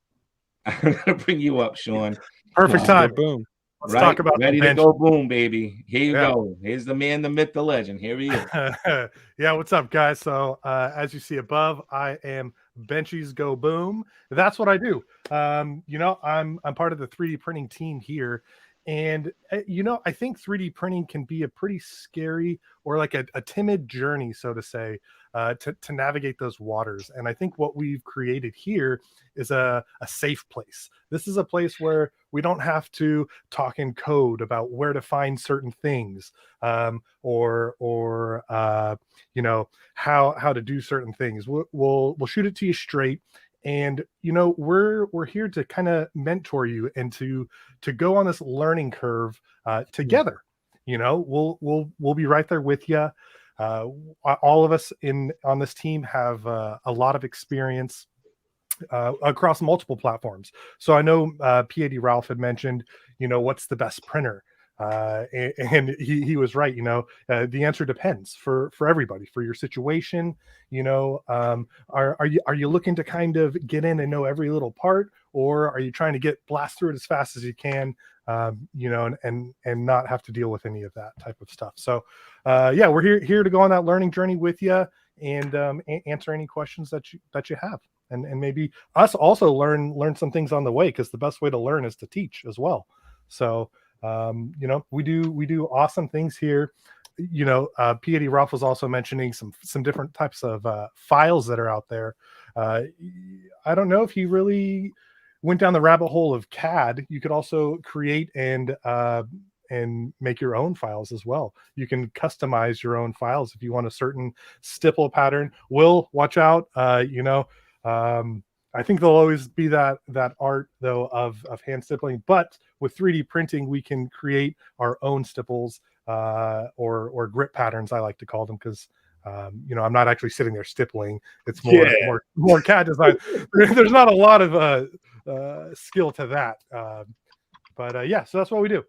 Speaker 1: I'm going to bring you up, Sean.
Speaker 7: Perfect time.
Speaker 8: Boom.
Speaker 7: Let's talk about
Speaker 1: ready
Speaker 7: the
Speaker 1: to go boom, baby. Here you go. Here's the man, the myth, the legend. Here he is.
Speaker 7: Yeah, what's up, guys? So as you see above, I am BenchiesGoBoom. That's what I do. You know, I'm part of the 3D printing team here. And, you know, I think 3D printing can be a pretty scary or like a timid journey, so to say, to navigate those waters. And I think what we've created here is a safe place. This is a place where we don't have to talk in code about where to find certain things, or you know, how to do certain things. We'll shoot it to you straight. And, you know, we're here to kind of mentor you and to go on this learning curve together. You know, we'll be right there with you. All of us on this team have a lot of experience across multiple platforms. So I know P80 Ralph had mentioned, you know, what's the best printer? And he was right. You know, the answer depends for everybody, for your situation. You know, are you looking to kind of get in and know every little part, or are you trying to blast through it as fast as you can? You know, and not have to deal with any of that type of stuff. So yeah, we're here to go on that learning journey with you and answer any questions that you have, and maybe us also learn some things on the way, because the best way to learn is to teach as well. So you know, we do awesome things here. You know, P80 Ralph was also mentioning some different types of files that are out there. I don't know if he really went down the rabbit hole of CAD. You could also create and make your own files as well. You can customize your own files if you want a certain stipple pattern. Will, watch out. You know, I think there'll always be that art though of hand stippling, but with 3D printing, we can create our own stipples or grip patterns, I like to call them, because you know, I'm not actually sitting there stippling. It's more CAD design. There's not a lot of skill to that, but yeah, so that's what we do.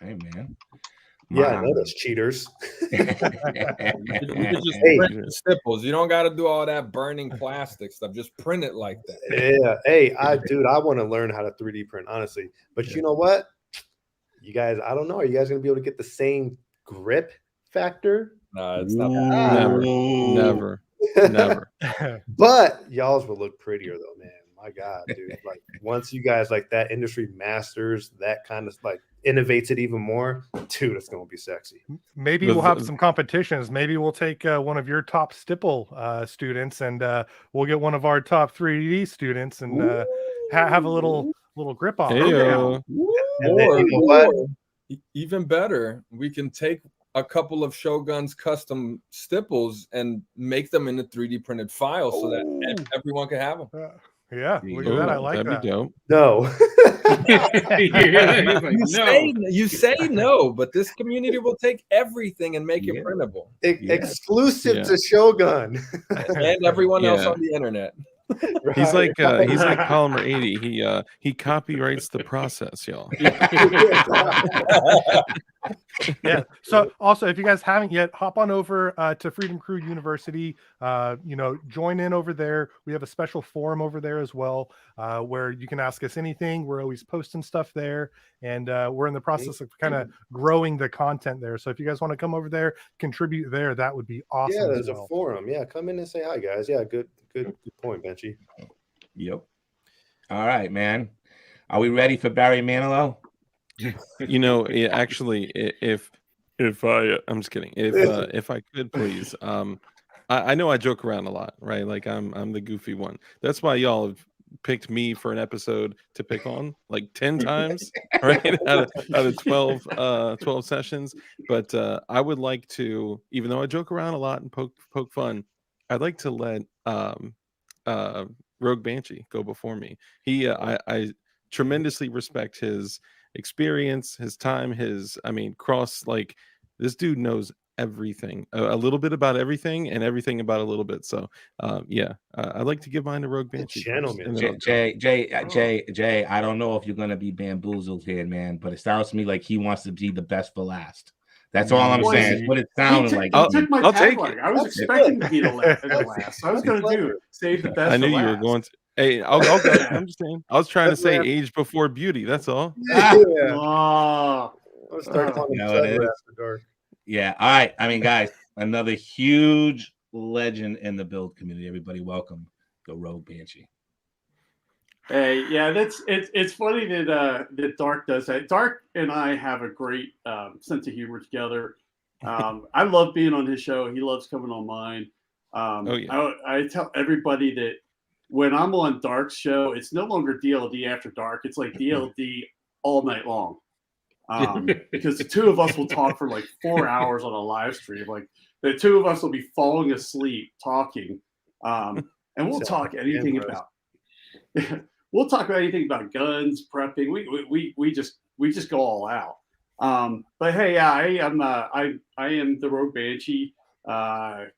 Speaker 1: Hey, man.
Speaker 3: Yeah, I know those cheaters.
Speaker 5: You just print the stipples. You don't got to do all that burning plastic stuff. Just print it like that.
Speaker 3: Yeah. Hey, I want to learn how to 3D print, honestly. But you know what? You guys, I don't know. Are you guys going to be able to get the same grip factor?
Speaker 5: No, it's not.
Speaker 8: Never.
Speaker 3: But y'all's will look prettier though, man. My God, dude. Like once you guys like that industry masters that kind of like innovates it even more, dude, it's gonna be sexy.
Speaker 7: Maybe we'll have some competitions. Maybe we'll take one of your top stipple students, and we'll get one of our top 3D students, and have a little grip off.
Speaker 5: Or even better, we can take a couple of Shogun's custom stipples and make them in a 3D printed file so that everyone can have them.
Speaker 7: Yeah, look at that. I like
Speaker 8: that'd
Speaker 7: that.
Speaker 8: be dope.
Speaker 3: No.
Speaker 5: You say no, but this community will take everything and make it printable.
Speaker 3: Exclusive to Shogun
Speaker 5: and everyone else on the internet.
Speaker 3: Right.
Speaker 8: He's like Polymer80. He copyrights the process, y'all.
Speaker 7: Yeah. So also, if you guys haven't yet, hop on over to Freedom Crew University. Join in over there. We have a special forum over there as well, where you can ask us anything. We're always posting stuff there, and we're in the process of kind of growing the content there. So if you guys want to come over there, contribute there, that would be awesome.
Speaker 3: Yeah, there's a forum. Yeah, come in and say hi, guys. Yeah, good point, Benchy.
Speaker 1: Yep. All right, man. Are we ready for Barry Manilow?
Speaker 8: Actually, if I'm just kidding. If I could please, I know I joke around a lot, right? Like I'm the goofy one. That's why y'all have picked me for an episode to pick on like 10 times, right? out of 12 sessions. But I would like to, even though I joke around a lot and poke fun, I'd like to let Rogue Banshee go before me. I tremendously respect his experience, his time, this dude knows everything, a little bit about everything and everything about a little bit. So I'd like to give mine to Rogue Banshee.
Speaker 1: Jay, I don't know if you're gonna be bamboozled here, man, but it sounds to me like he wants to be the best for last. That's all I'm saying. That's what it sounded like.
Speaker 6: I'll take it. I was expecting to be the last. I was going to save the best.
Speaker 8: I knew you were going to. Hey, I'll go. I'm just saying. I was trying to say age before beauty. That's all.
Speaker 3: I'll start calling
Speaker 1: After Dark. Yeah. All right. I mean, guys, another huge legend in the build community. Everybody, welcome the Rogue Banshee.
Speaker 6: Hey, yeah, it's funny that Dark does that. Dark and I have a great sense of humor together. I love being on his show. He loves coming on mine. I tell everybody that when I'm on Dark's show, it's no longer DLD After Dark. It's like DLD all night long. Because the two of us will talk for like 4 hours on a live stream. Like the two of us will be falling asleep talking, and we'll talk anything about. We'll talk about anything about guns, prepping. We just go all out. But hey, yeah, I am the Rogue Banshee. I've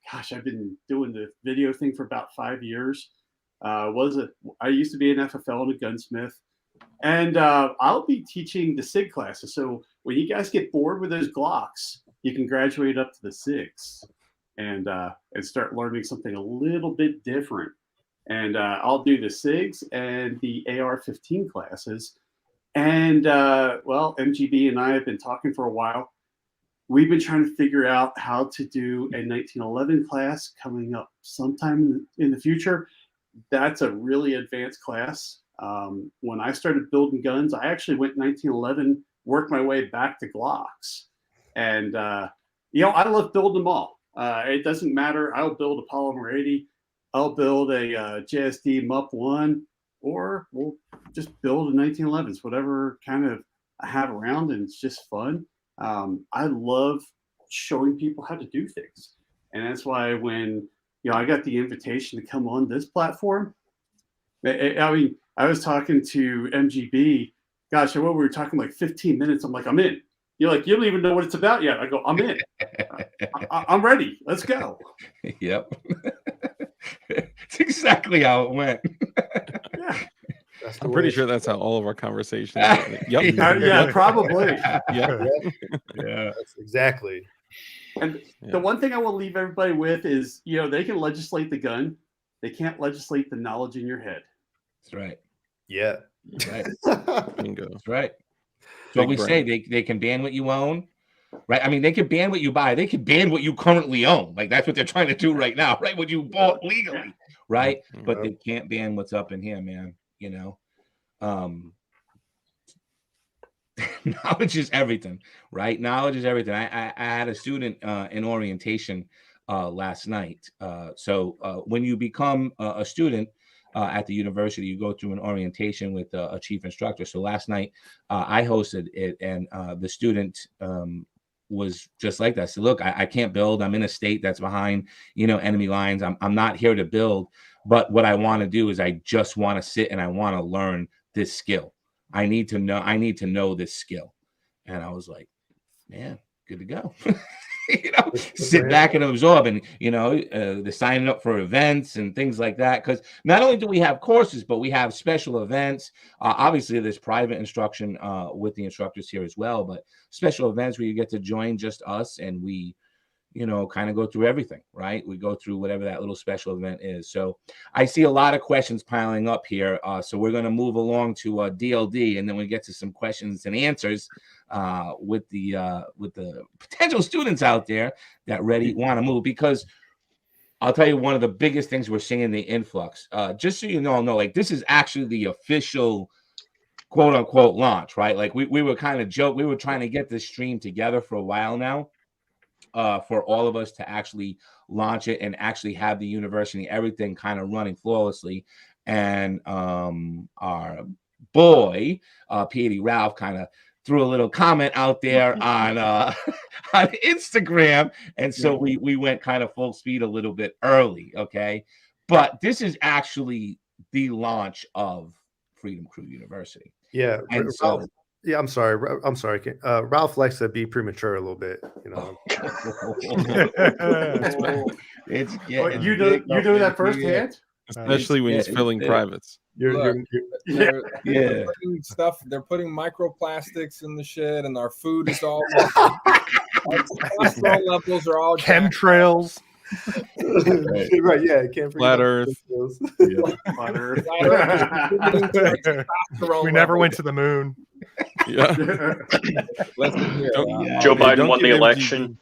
Speaker 6: been doing the video thing for about 5 years. I used to be an FFL and a gunsmith, and I'll be teaching the SIG classes. So when you guys get bored with those Glocks, you can graduate up to the SIGs and start learning something a little bit different. And I'll do the SIGs and the AR-15 classes. And, MGB and I have been talking for a while. We've been trying to figure out how to do a 1911 class coming up sometime in the future. That's a really advanced class. When I started building guns, I actually went 1911, worked my way back to Glocks. And, I love building them all. It doesn't matter. I'll build a Polymer80. I'll build a JSD MUP1, or we'll just build a 1911s, whatever kind of I have around, and it's just fun. I love showing people how to do things. And that's why when, I got the invitation to come on this platform, I was talking to MGB, gosh, we were talking like 15 minutes. I'm like, I'm in. You're like, you don't even know what it's about yet. I go, I'm in. I'm ready. Let's go.
Speaker 1: Yep. It's exactly how it went.
Speaker 6: Yeah.
Speaker 8: I'm pretty sure that's how all of our conversations
Speaker 6: went. Yep. Yeah, probably.
Speaker 8: Yeah.
Speaker 3: That's exactly.
Speaker 6: And the one thing I will leave everybody with is, they can legislate the gun. They can't legislate the knowledge in your head.
Speaker 1: That's right.
Speaker 3: Yeah.
Speaker 1: That's right. Bingo. That's right. So we say they can ban what you own. Right. I mean, they can ban what you buy. They can ban what you currently own. Like that's what they're trying to do right now. Right. What you bought legally. Right. But they can't ban what's up in here, man. Knowledge is everything. Right. Knowledge is everything. I had a student in orientation last night. So when you become a student at the university, you go through an orientation with a chief instructor. So last night I hosted it, and the student was just like that. I said, look, I can't build. I'm in a state that's behind, enemy lines. I'm not here to build. But what I want to do is I just want to sit and I want to learn this skill. I need to know this skill. And I was like, man, good to go. Sit back and absorb, and the signing up for events and things like that. Because not only do we have courses, but we have special events. Obviously, there's private instruction with the instructors here as well, but special events where you get to join just us, and we kind of go through everything, right? We go through whatever that little special event is. So I see a lot of questions piling up here. So we're going to move along to DLD, and then we get to some questions and answers with the potential students out there that want to move. Because I'll tell you, one of the biggest things we're seeing in the influx, just so you all know, like, this is actually the official quote unquote launch, right? Like we were kind of we were trying to get this stream together for a while now. For all of us to actually launch it and actually have the university, everything kind of running flawlessly. And our boy, P80 Ralph, kind of threw a little comment out there on Instagram. And so we went kind of full speed a little bit early, okay? But this is actually the launch of Freedom Crew University.
Speaker 3: Yeah.
Speaker 1: And so...
Speaker 3: Yeah, I'm sorry. Ralph likes to be premature a little bit,
Speaker 6: It's you know that firsthand,
Speaker 8: especially when he's filling privates.
Speaker 5: They're putting microplastics in the shit, and our food is all cholesterol levels are all
Speaker 7: chemtrails.
Speaker 3: Right, yeah, can't
Speaker 8: Flat Earth.
Speaker 6: Flat Earth.
Speaker 7: We never went to the moon.
Speaker 8: Yeah.
Speaker 5: Listen here.
Speaker 9: Joe Biden won the election.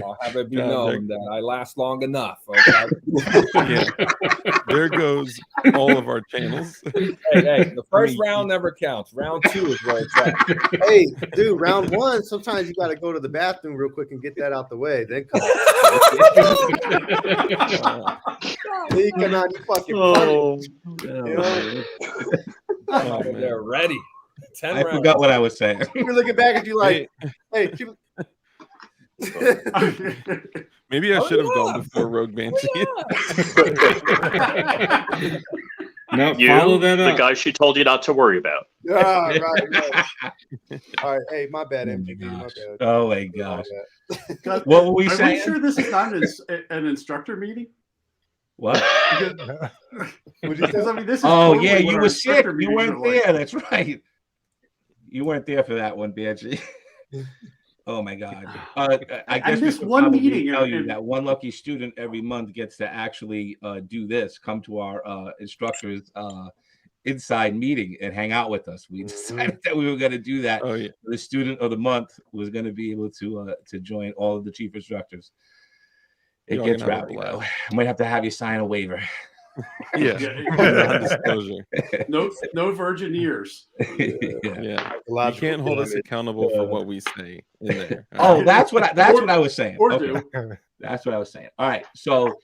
Speaker 5: I'll have it be known that I last long enough. Okay?
Speaker 8: Yeah. There goes all of our channels.
Speaker 5: Hey, the first round never counts. Round 2 is where it's at.
Speaker 3: Hey, dude, round 1, sometimes you got to go to the bathroom real quick and get that out the way. Then come then you come out, you fucking
Speaker 5: they're ready. 10
Speaker 1: I forgot what I was saying.
Speaker 3: You're looking back at you like, hey,
Speaker 8: maybe I should have gone before Rogue Banshee.
Speaker 4: No,
Speaker 9: you,
Speaker 4: follow that up.
Speaker 9: the guy she told you not to worry about.
Speaker 3: Right. All right, hey, my bad, MGB. My bad.
Speaker 1: Oh my gosh. What were we saying?
Speaker 6: Are we sure this is not an instructor meeting?
Speaker 1: What?
Speaker 6: Because I mean, this is
Speaker 1: yeah, you were sick. You weren't there. That's right. You weren't there for that one, Banshee. Oh my God! I guess we should
Speaker 6: one
Speaker 1: probably
Speaker 6: meeting
Speaker 1: tell you that one lucky student every month gets to actually do this. Come to our instructors inside meeting and hang out with us. We decided that we were going to do that.
Speaker 8: Oh, yeah.
Speaker 1: The student of the month was going to be able to join all of the chief instructors. It gets rowdy. I might have to have you sign a waiver.
Speaker 8: Yeah. Non-disclosure.
Speaker 6: No virgin ears.
Speaker 8: Yeah. You can't hold us accountable for what we say in there.
Speaker 1: Oh, that's what I was saying.
Speaker 6: Okay.
Speaker 1: That's what I was saying. All right. So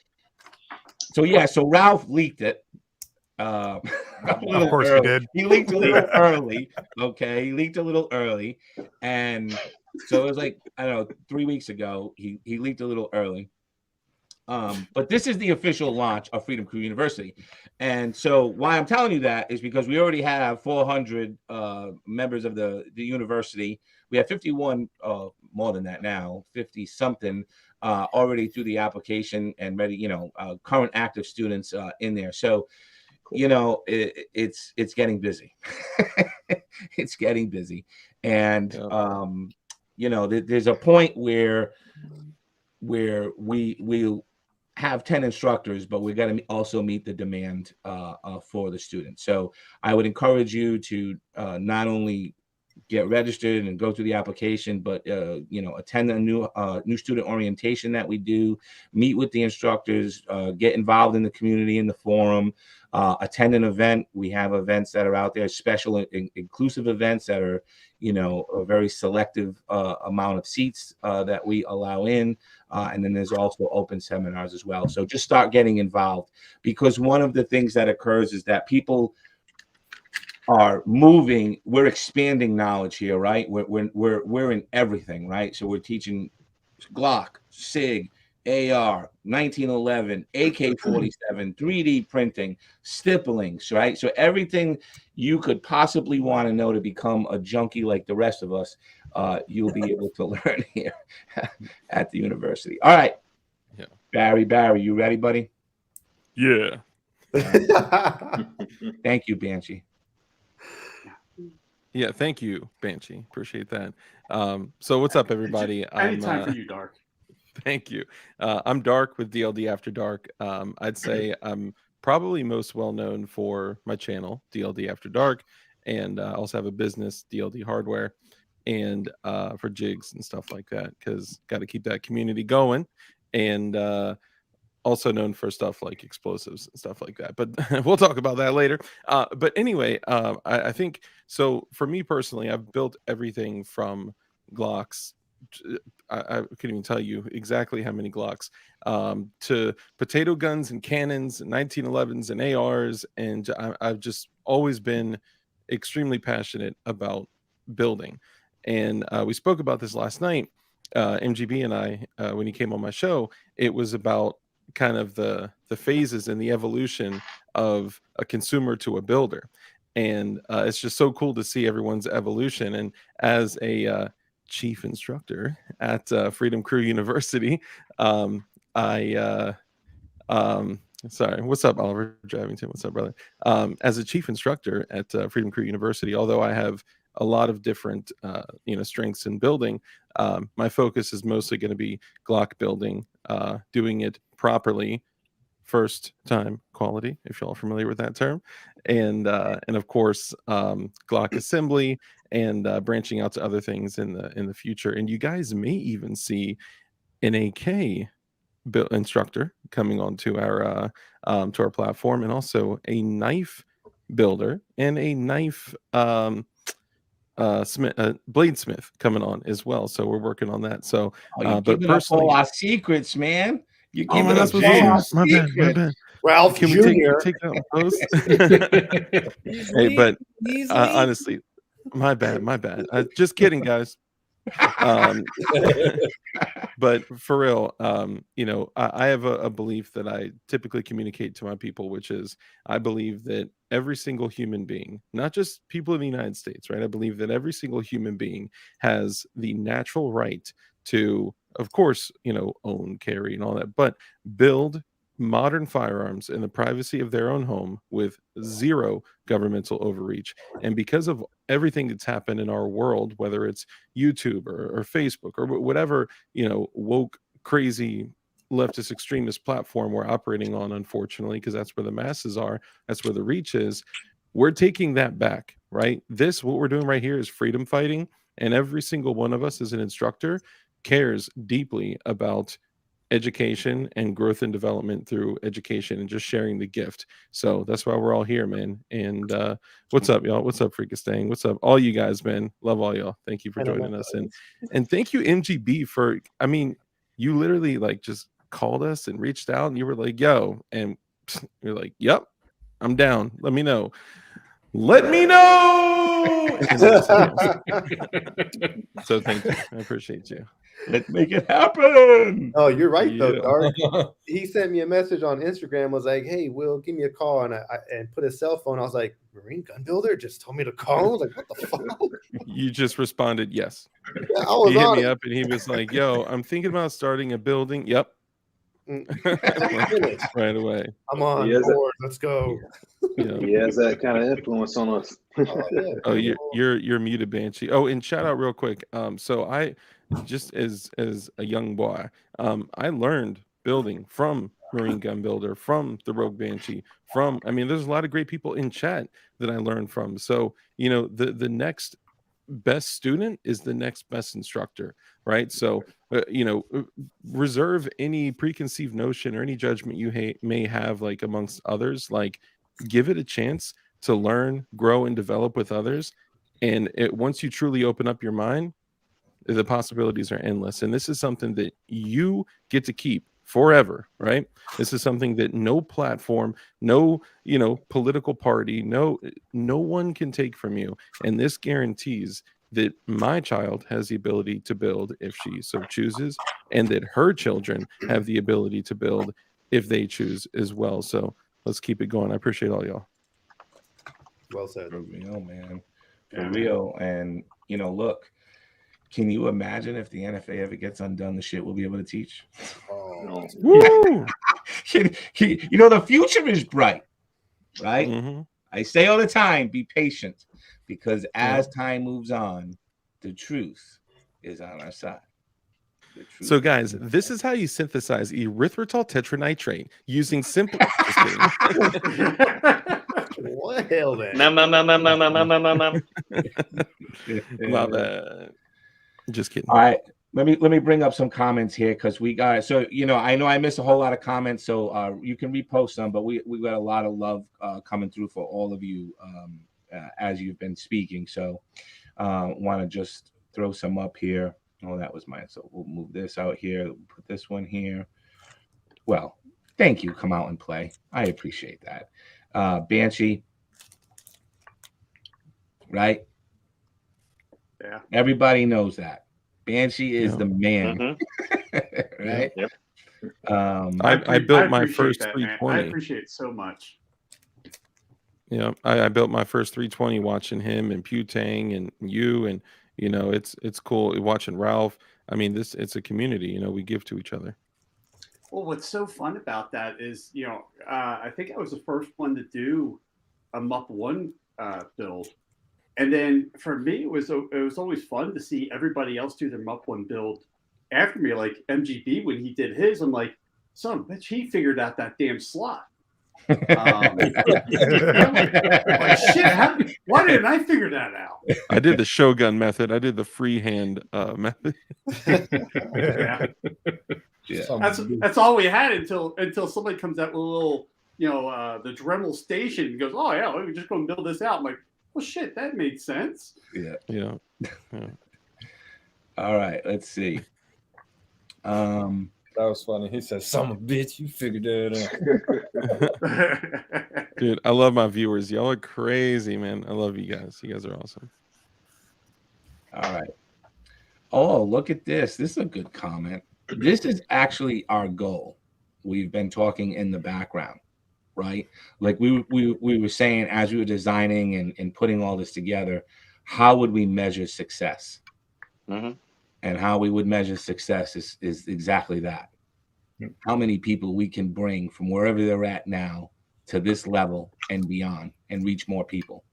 Speaker 1: Ralph leaked it.
Speaker 7: Of course he did.
Speaker 1: He leaked a little early. Okay. He leaked a little early. And so it was like, I don't know, 3 weeks ago, he leaked a little early. But this is the official launch of Freedom Crew University. And so why I'm telling you that is because we already have 400 members of the university. We have 51, more than that now, 50 something already through the application and ready, current active students in there. So, it's getting busy. It's getting busy. And, there's a point where we have 10 instructors, but we got to also meet the demand for the students. So I would encourage you to not only get registered and go through the application, but attend a new student orientation that we do, meet with the instructors, get involved in the community, in the forum, attend an event. We have events that are out there, special inclusive events that are, a very selective amount of seats that we allow in. And then there's also open seminars as well. So just start getting involved, because one of the things that occurs is that people are moving. We're expanding knowledge here, right? We're in everything, right? So we're teaching Glock, SIG, AR, 1911, AK-47, 3D printing, stippling, right? So everything you could possibly want to know to become a junkie like the rest of us, you'll be able to learn here at the university. All right.
Speaker 8: Yeah.
Speaker 1: Barry, you ready, buddy?
Speaker 8: Yeah.
Speaker 1: Thank you, Banshee.
Speaker 8: Yeah, thank you, Banshee. Appreciate that. So what's up, everybody?
Speaker 6: Anytime for you, Dark.
Speaker 8: Thank you. I'm Dark with DLD After Dark. I'd say I'm probably most well known for my channel, DLD After Dark, and I also have a business, DLD Hardware, and for jigs and stuff like that, because got to keep that community going. And also known for stuff like explosives and stuff like that, but we'll talk about that later. But anyway, I think so. For me personally, I've built everything from Glocks. I couldn't even tell you exactly how many Glocks, to potato guns and cannons, 1911s and ARs, and I've just always been extremely passionate about building. And we spoke about this last night, MGB and I, when he came on my show. It was about kind of the phases and the evolution of a consumer to a builder, and it's just so cool to see everyone's evolution. And as a chief instructor at Freedom Crew University, sorry, what's up, Oliver Dravington? What's up, brother? As a chief instructor at Freedom Crew University, although I have a lot of different strengths in building, my focus is mostly going to be Glock building, doing it properly, first time quality, if y'all are familiar with that term, and of course Glock assembly, and branching out to other things in the future. And you guys may even see an AK instructor coming onto our to our platform, and also a knife builder and a knife bladesmith coming on as well. So we're working on that. So but personally,
Speaker 1: all our secrets, man. You're giving
Speaker 8: that's
Speaker 1: us
Speaker 8: what
Speaker 1: all our
Speaker 8: my bad.
Speaker 1: secrets.
Speaker 3: Ralph
Speaker 8: Can we
Speaker 3: Jr.
Speaker 8: take out those? Hey, but honestly, my bad. Just kidding, guys. But for real, I have a belief that I typically communicate to my people, which is I believe that every single human being, not just people in the United States, right? I believe that every single human being has the natural right to, of course, own, carry, and all that, but build modern firearms in the privacy of their own home with zero governmental overreach. And because of everything that's happened in our world, whether it's YouTube or Facebook or whatever, woke, crazy, leftist extremist platform we're operating on, unfortunately, because that's where the masses are, that's where the reach is, we're taking that back, right? What we're doing right here is freedom fighting. And every single one of us as an instructor cares deeply about education and growth and development through education and just sharing the gift. So that's why we're all here, man. And what's up, y'all? What's up, Freakistan? What's up, all you guys, man? Love all y'all. Thank you for joining us. And thank you, MGB, for, you literally just called us and reached out and you were like, yo, and you're like, yep, I'm down. Let me know. Let me know. So thank you. I appreciate you.
Speaker 1: Let's make it happen.
Speaker 3: Oh, you're right, though, Dark. He sent me a message on Instagram, was like, hey, Will, give me a call. And and put his cell phone. I was like, Marine Gun Builder just told me to call. I was like, what the fuck?
Speaker 8: You just responded, yes.
Speaker 3: Yeah, I was
Speaker 8: he hit
Speaker 3: on
Speaker 8: me
Speaker 3: it.
Speaker 8: up and he was like, yo, I'm thinking about starting a building. Yep. Right away.
Speaker 3: I'm on board. Let's go.
Speaker 2: He has that kind of influence on us.
Speaker 8: Oh, you're muted, Banshee. Oh, and shout out real quick. So I just as a young boy, I learned building from Marine Gun Builder, from the Rogue Banshee, there's a lot of great people in chat that I learned from. So the next best student is the next best instructor, right? So, reserve any preconceived notion or any judgment you may have, like amongst others. Like, give it a chance to learn, grow, and develop with others. And once you truly open up your mind, the possibilities are endless. And this is something that you get to keep forever, right? This is something that no platform, no political party, no one can take from you. And this guarantees that my child has the ability to build if she so chooses, and that her children have the ability to build if they choose as well. So let's keep it going. I appreciate all y'all.
Speaker 3: Well said.
Speaker 1: For real, man. For real. And look, can you imagine if the NFA ever gets undone, the shit we'll be able to teach?
Speaker 3: Oh.
Speaker 1: Woo! The future is bright, right?
Speaker 8: Mm-hmm.
Speaker 1: I say all the time, be patient, because as time moves on, the truth is on our side.
Speaker 8: So, guys, this is how you synthesize erythritol tetranitrate using simple.
Speaker 3: What the hell, then?
Speaker 8: My bad. Just kidding.
Speaker 1: All right, let me bring up some comments here, because we got, so I know I missed a whole lot of comments, so you can repost them, but we got a lot of love coming through for all of you as you've been speaking. So want to just throw some up here. Oh, that was mine. So we'll move this out here. Put this one here. Well, thank you. Come out and play. I appreciate that. Banshee, right?
Speaker 6: Yeah.
Speaker 1: Everybody knows that. Banshee is the man. Right?
Speaker 9: Yep.
Speaker 8: I built my first 320.
Speaker 6: I appreciate it so much.
Speaker 8: Yeah, I built my first 320 watching him and Putang and you, and it's cool watching Ralph. I mean, it's a community. We give to each other.
Speaker 6: Well, what's so fun about that is, I think I was the first one to do a MUP 1 build. And then for me, it was always fun to see everybody else do their MUP 1 build after me. Like MGB, when he did his, I'm like, son, bitch, he figured out that damn slot. Like, shit, why didn't I figure that out?
Speaker 8: I did the Shogun method. I did the freehand method.
Speaker 1: Yeah.
Speaker 6: That's all we had until somebody comes out with a little, the Dremel station and goes, oh yeah, we're just going to build this out. I'm like, well, shit, that made sense.
Speaker 8: Yeah.
Speaker 1: All right, let's see.
Speaker 5: That was funny. He said, "Son of a bitch, you figured that
Speaker 8: out." Dude, I love my viewers. Y'all are crazy, man. I love you guys. You guys are awesome.
Speaker 1: All right. Oh, look at this. This is a good comment. This is actually our goal. We've been talking in the background, right? Like we were saying as we were designing and putting all this together, how would we measure success?
Speaker 9: Mm-hmm.
Speaker 1: And how we would measure success is exactly that. How many people we can bring from wherever they're at now to this level and beyond and reach more people.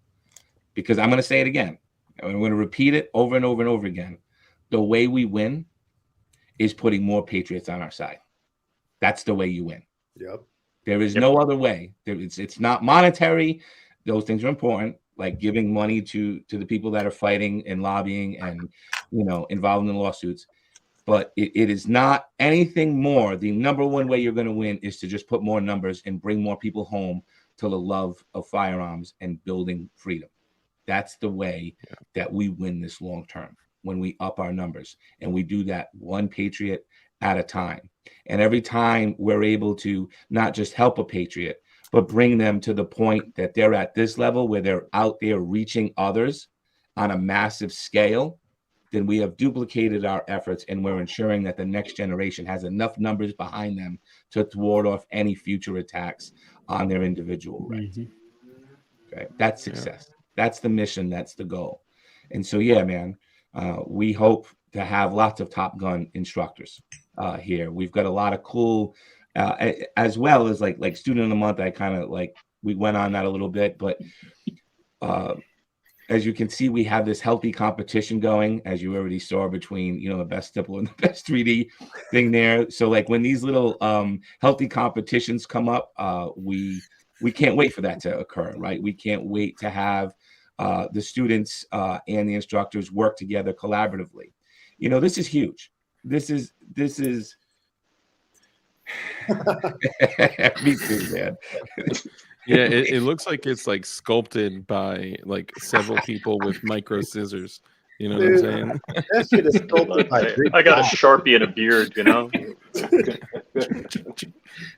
Speaker 1: Because I'm going to say it again. I'm going to repeat it over and over and over again. The way we win is putting more patriots on our side. That's the way you win.
Speaker 3: Yep.
Speaker 1: There is no other way. It's not monetary. Those things are important, like giving money to the people that are fighting and lobbying and involved in lawsuits. But it is not anything more. The number one way you're going to win is to just put more numbers and bring more people home to the love of firearms and building freedom. That's the way that we win this long term, when we up our numbers. And we do that one patriot at a time. And every time we're able to not just help a patriot, but bring them to the point that they're at this level where they're out there reaching others on a massive scale, then we have duplicated our efforts, and we're ensuring that the next generation has enough numbers behind them to thwart off any future attacks on their individual rights. Okay, that's success. That's the mission. That's the goal. And so, man, we hope to have lots of Top Gun instructors here. We've got a lot of cool, as well as like Student of the Month. I kind of we went on that a little bit, but as you can see, we have this healthy competition going, as you already saw, between the best Stippler and the best 3D thing there. So when these little healthy competitions come up, we can't wait for that to occur, right? We can't wait to have the students and the instructors work together collaboratively. You know, this is huge. This is me too, man.
Speaker 8: Yeah, it looks like it's like sculpted by like several people with micro scissors. You know what I'm saying?
Speaker 3: That shit is sculpted by
Speaker 9: I got a Sharpie and a beard, you know.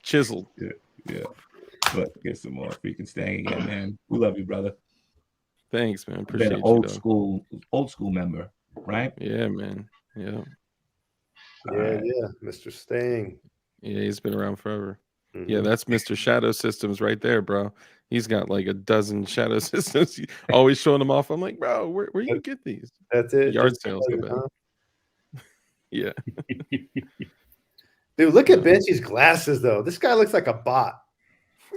Speaker 8: Chiseled.
Speaker 1: Yeah. But get some more freaking staying again, man. We love you, brother.
Speaker 8: Thanks, man.
Speaker 1: Been
Speaker 8: Appreciate
Speaker 1: an
Speaker 8: you.
Speaker 1: old
Speaker 8: Though.
Speaker 1: school member, right?
Speaker 8: Yeah, man. Yeah.
Speaker 3: Yeah, Mr. Stang.
Speaker 8: Yeah, he's been around forever.
Speaker 3: Mm-hmm.
Speaker 8: Yeah, that's Mr. Shadow Systems right there, bro. He's got like a dozen shadow systems. Always showing them off. I'm like, bro, where you get these?
Speaker 3: That's it.
Speaker 8: Yard
Speaker 3: Just
Speaker 8: sales, I bet.
Speaker 3: huh?
Speaker 8: Yeah.
Speaker 3: Dude, look at Benchi's glasses, though. This guy looks like a bot.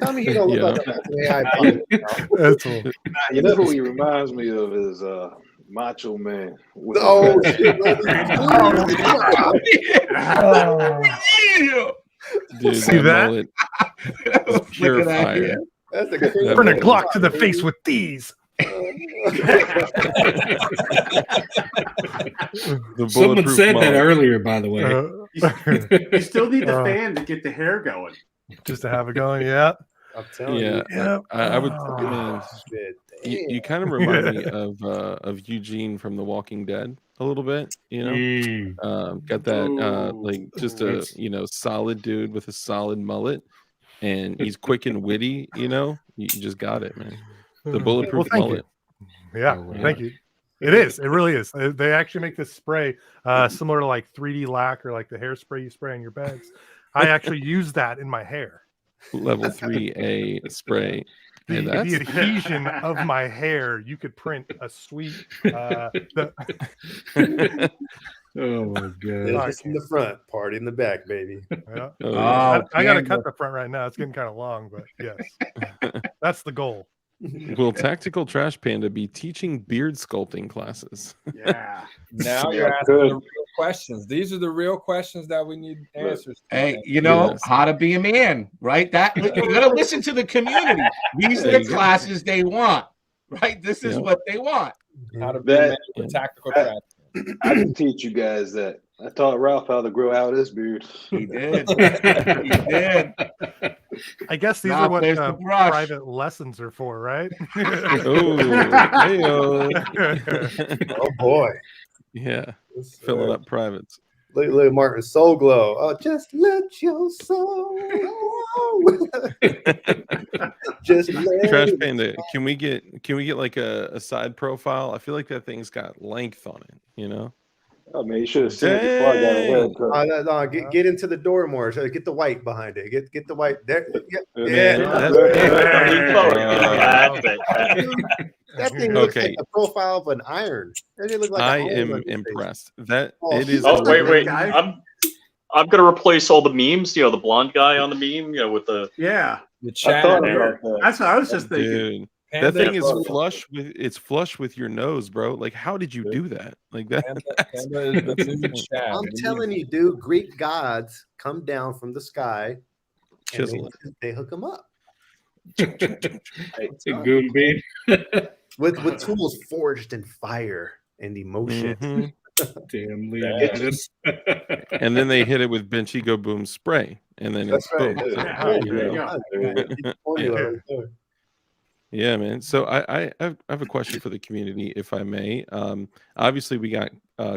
Speaker 3: Tell me he don't look like an AI bot.
Speaker 7: That's all.
Speaker 2: You know who he reminds me of is Macho Man.
Speaker 3: Oh, shit.
Speaker 8: Dude,
Speaker 7: See that?
Speaker 8: mullet is pure fire.
Speaker 3: That's a
Speaker 7: Burn a Glock to the face with these.
Speaker 4: Someone said that earlier, by the way.
Speaker 6: You still need the fan to get the hair going.
Speaker 7: Just to have it going, yeah.
Speaker 3: I'm telling
Speaker 8: Yeah,
Speaker 3: you.
Speaker 8: I would.
Speaker 3: Oh,
Speaker 8: Man,
Speaker 3: shit.
Speaker 8: you kind of remind me of Eugene from The Walking Dead a little bit. You know, got that like just a solid dude with a solid mullet, and he's quick and witty. You know, you just got it, man. The bulletproof
Speaker 7: thank
Speaker 8: mullet.
Speaker 7: You. Yeah, thank you. It is. It really is. They actually make this spray similar to like 3D lac or like the hairspray you spray on your bags. I actually use that in my hair.
Speaker 8: Level 3A spray.
Speaker 7: The adhesion of my hair, you could print a sweet.
Speaker 4: Oh my god!
Speaker 3: Just in the front, party in the back, baby.
Speaker 7: Yeah.
Speaker 8: Oh, yeah.
Speaker 7: I got to cut the front right now. It's getting kind of long, but yes, that's the goal.
Speaker 8: Will Tactical Trash Panda be teaching beard sculpting classes?
Speaker 6: Yeah.
Speaker 5: Now you're asking the real questions. These are the real questions that we need answers to.
Speaker 1: Hey, you know how to be a man, right? That you gotta listen to the community. These are the classes they want, right? This is what they want.
Speaker 5: How to be a man with tactical trash.
Speaker 2: I can teach you guys that. I taught Ralph how to grow out his beard.
Speaker 1: He did. He did.
Speaker 7: I guess these
Speaker 1: Now
Speaker 7: are what
Speaker 1: there's the brush.
Speaker 7: private lessons are for, right?
Speaker 3: Oh boy.
Speaker 8: Yeah. Filling up privates.
Speaker 3: Look at Martin Soul Glow. Oh, just let your soul. Just let
Speaker 8: Trash Panda. Can we get like a side profile? I feel like that thing's got length on it, you know?
Speaker 2: Oh man, you should have seen it before I got a haircut.
Speaker 3: No, get into the door more. So get the white behind it. Get the white there. That thing looks like a profile of an iron. Look like
Speaker 8: I am impressed. That it is.
Speaker 9: Oh wait! I'm gonna replace all the memes. You know, the blonde guy on the meme. You know, with the
Speaker 5: the chat.
Speaker 6: That's what I was just thinking.
Speaker 8: Dude, that thing is flush with flush with your nose, bro. Like, how did you do that? Like that?
Speaker 3: I'm telling you, dude. Greek gods come down from the sky, and they hook them up.
Speaker 4: It's a goon beam.
Speaker 3: with tools forged in fire and emotion.
Speaker 4: Damn, Leon.
Speaker 8: And then they hit it with BenchiesGoBoom spray, and then it's boom. Yeah, man. So I have a question for the community, if I may. Obviously, we got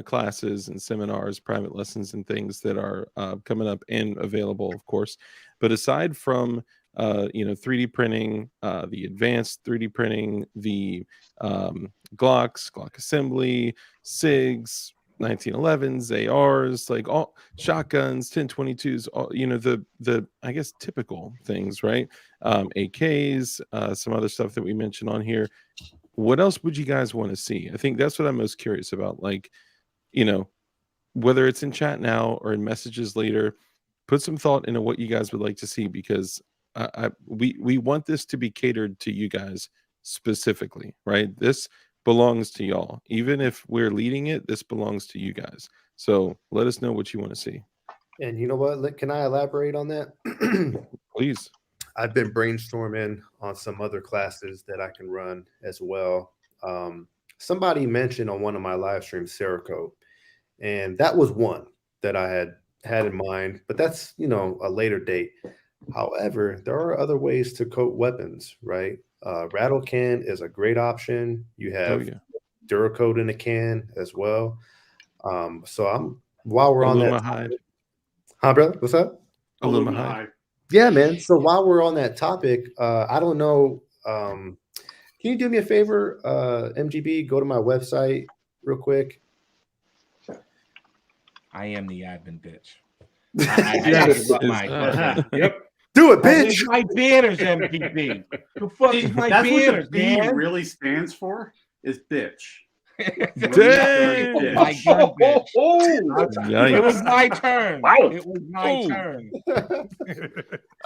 Speaker 8: classes and seminars, private lessons, and things that are coming up and available, of course. But aside from 3D printing, the advanced 3D printing, the Glocks, Glock assembly, SIGs, 1911s, ARs, like all shotguns, 1022s, all, the I guess typical things, right? AKs, some other stuff that we mentioned on here. What else would you guys want to see? I think that's what I'm most curious about. Like, whether it's in chat now or in messages later, put some thought into what you guys would like to see, because we want this to be catered to you guys specifically, right? This belongs to y'all. Even if we're leading it, this belongs to you guys. So let us know what you want to see.
Speaker 3: And you know what? Can I elaborate on that?
Speaker 8: Please.
Speaker 3: I've been brainstorming on some other classes that I can run as well. Somebody mentioned on one of my live streams Cerakote, and that was one that I had in mind, but that's, you know, a later date. However, there are other ways to coat weapons, right? Rattle can is a great option. You have Duracoat in a can as well. So while we're on that topic, huh, brother? What's up?
Speaker 8: Alumahide.
Speaker 3: Yeah, man. So while we're on that topic, I don't know. Can you do me a favor, MGB? Go to my website real quick.
Speaker 1: I am the admin, bitch.
Speaker 3: Yep. Do it, bitch.
Speaker 1: My banners, MGB. The fuck is my banners,
Speaker 6: what the B
Speaker 1: man?
Speaker 6: really stands for is bitch.
Speaker 1: Dang. Oh my God, bitch. It was my turn.
Speaker 9: Wow.
Speaker 1: It was my turn.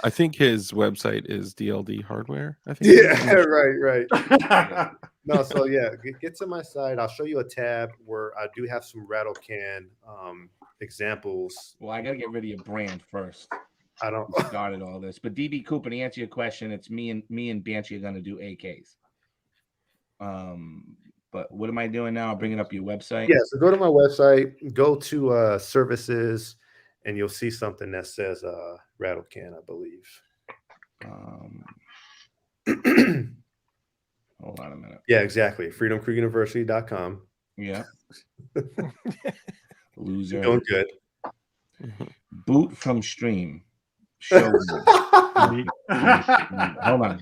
Speaker 8: I think his website is DLD Hardware. I think.
Speaker 3: Yeah, right. No, so yeah, get to my site. I'll show you a tab where I do have some rattle can examples.
Speaker 1: Well, I gotta get rid of your brand first.
Speaker 3: I don't
Speaker 1: started all this, but DB Cooper, to answer your question, it's me and Banshee are gonna do AKs. But what am I doing now? I'm bringing up your website.
Speaker 3: Yeah, so go to my website, go to services, and you'll see something that says rattle can, I believe.
Speaker 1: Hold on a minute.
Speaker 3: Yeah, exactly. freedomcrewuniversity.com.
Speaker 1: Yeah. Loser.
Speaker 3: Doing good.
Speaker 1: Boot from stream. Shogun. Hold on.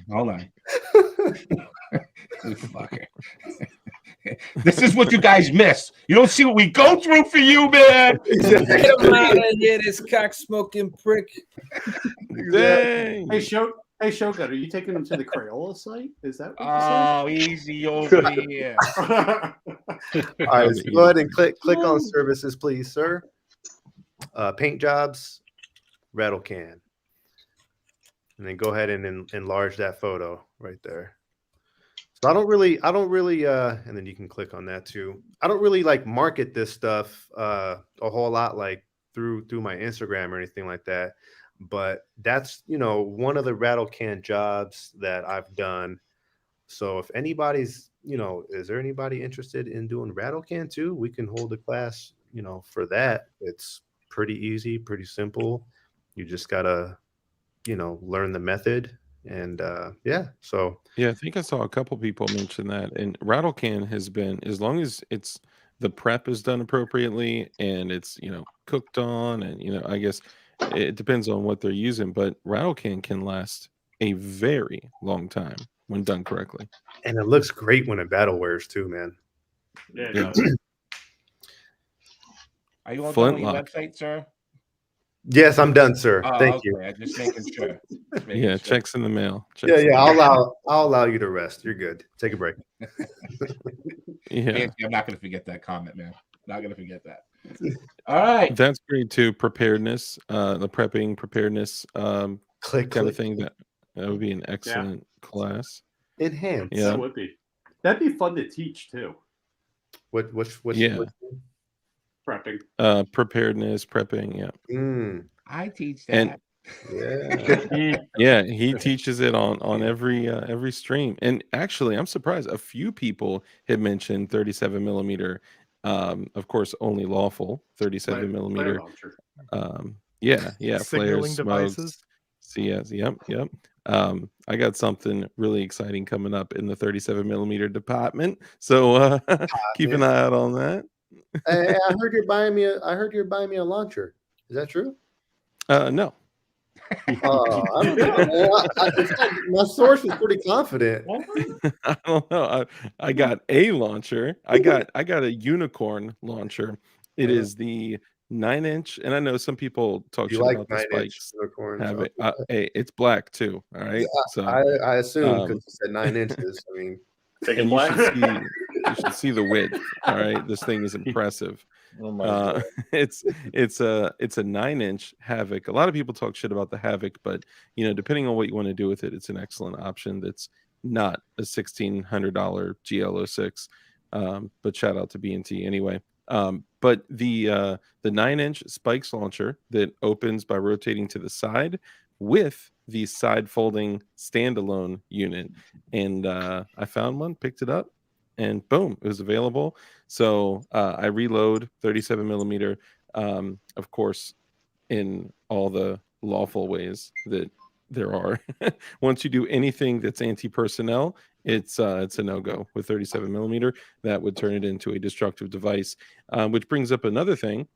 Speaker 1: You fucker. This is what you guys miss. You don't see what we go through for you, man.
Speaker 5: Get him out of here, this cock smoking prick.
Speaker 8: Dang.
Speaker 6: Hey, Shogun, are you taking them to the Crayola site? Is that what
Speaker 1: Oh, easy over here.
Speaker 3: All right, so go ahead and click on services, please, sir. Paint jobs, rattle can. And then go ahead and enlarge that photo right there. So I don't really, and then you can click on that too. I don't really like market this stuff a whole lot, like through my Instagram or anything like that. But that's, you know, one of the rattle can jobs that I've done. So if anybody's, you know, is there anybody interested in doing rattle can too? We can hold a class, you know, for that. It's pretty easy, pretty simple. You just gotta, you know, learn the method. And yeah,
Speaker 8: I think I saw a couple people mention that. And rattle can has been, as long as it's the prep is done appropriately and it's, you know, cooked on, and, you know, I guess it depends on what they're using, but rattle can last a very long time when done correctly.
Speaker 3: And it looks great when it battle wears too, man.
Speaker 6: Yeah.
Speaker 1: Are you all done with your website, sir?
Speaker 3: Yes, I'm done, sir. Thank you.
Speaker 1: I'm just making sure.
Speaker 8: Checks in the mail.
Speaker 3: I'll allow you to rest. You're good. Take a break.
Speaker 1: I'm not gonna forget that comment, man. Not gonna forget that. All right.
Speaker 8: That's great too. Preparedness, the prepping preparedness kind of thing. That would be an excellent class.
Speaker 3: Enhance.
Speaker 6: Yeah, that would be. That'd be fun to teach too.
Speaker 3: What
Speaker 6: prepping.
Speaker 8: Preparedness, prepping, yeah.
Speaker 1: I teach that.
Speaker 8: Yeah, he teaches it on every stream. And actually, I'm surprised a few people had mentioned 37 millimeter. Of course, only lawful 37 millimeter.
Speaker 7: Signaling devices.
Speaker 8: CS, yep. I got something really exciting coming up in the 37 millimeter department, so keep an eye out on that.
Speaker 3: Hey, I heard you're buying me a launcher. Is that true?
Speaker 8: No.
Speaker 3: I don't know. My source is pretty confident.
Speaker 8: I don't know. I got a launcher. I got a unicorn launcher. It is the 9-inch, and I know some people talk shit about the spikes. Have it. Hey, it's black too. All right.
Speaker 3: Yeah, so I assume because you said 9 inches. I mean,
Speaker 8: and you should see the width. All right, this thing is impressive.
Speaker 5: Oh my God.
Speaker 8: It's a 9-inch Havoc. A lot of people talk shit about the Havoc, but you know, depending on what you want to do with it, it's an excellent option. That's not a $1,600 GL06. But shout out to B&T anyway. But the 9-inch spikes launcher that opens by rotating to the side with the side folding standalone unit, and I found one, picked it up. and boom, it was available. So I reload 37 millimeter, of course, in all the lawful ways that there are. Once you do anything that's anti-personnel, it's a no-go with 37 millimeter. That would turn it into a destructive device, which brings up another thing.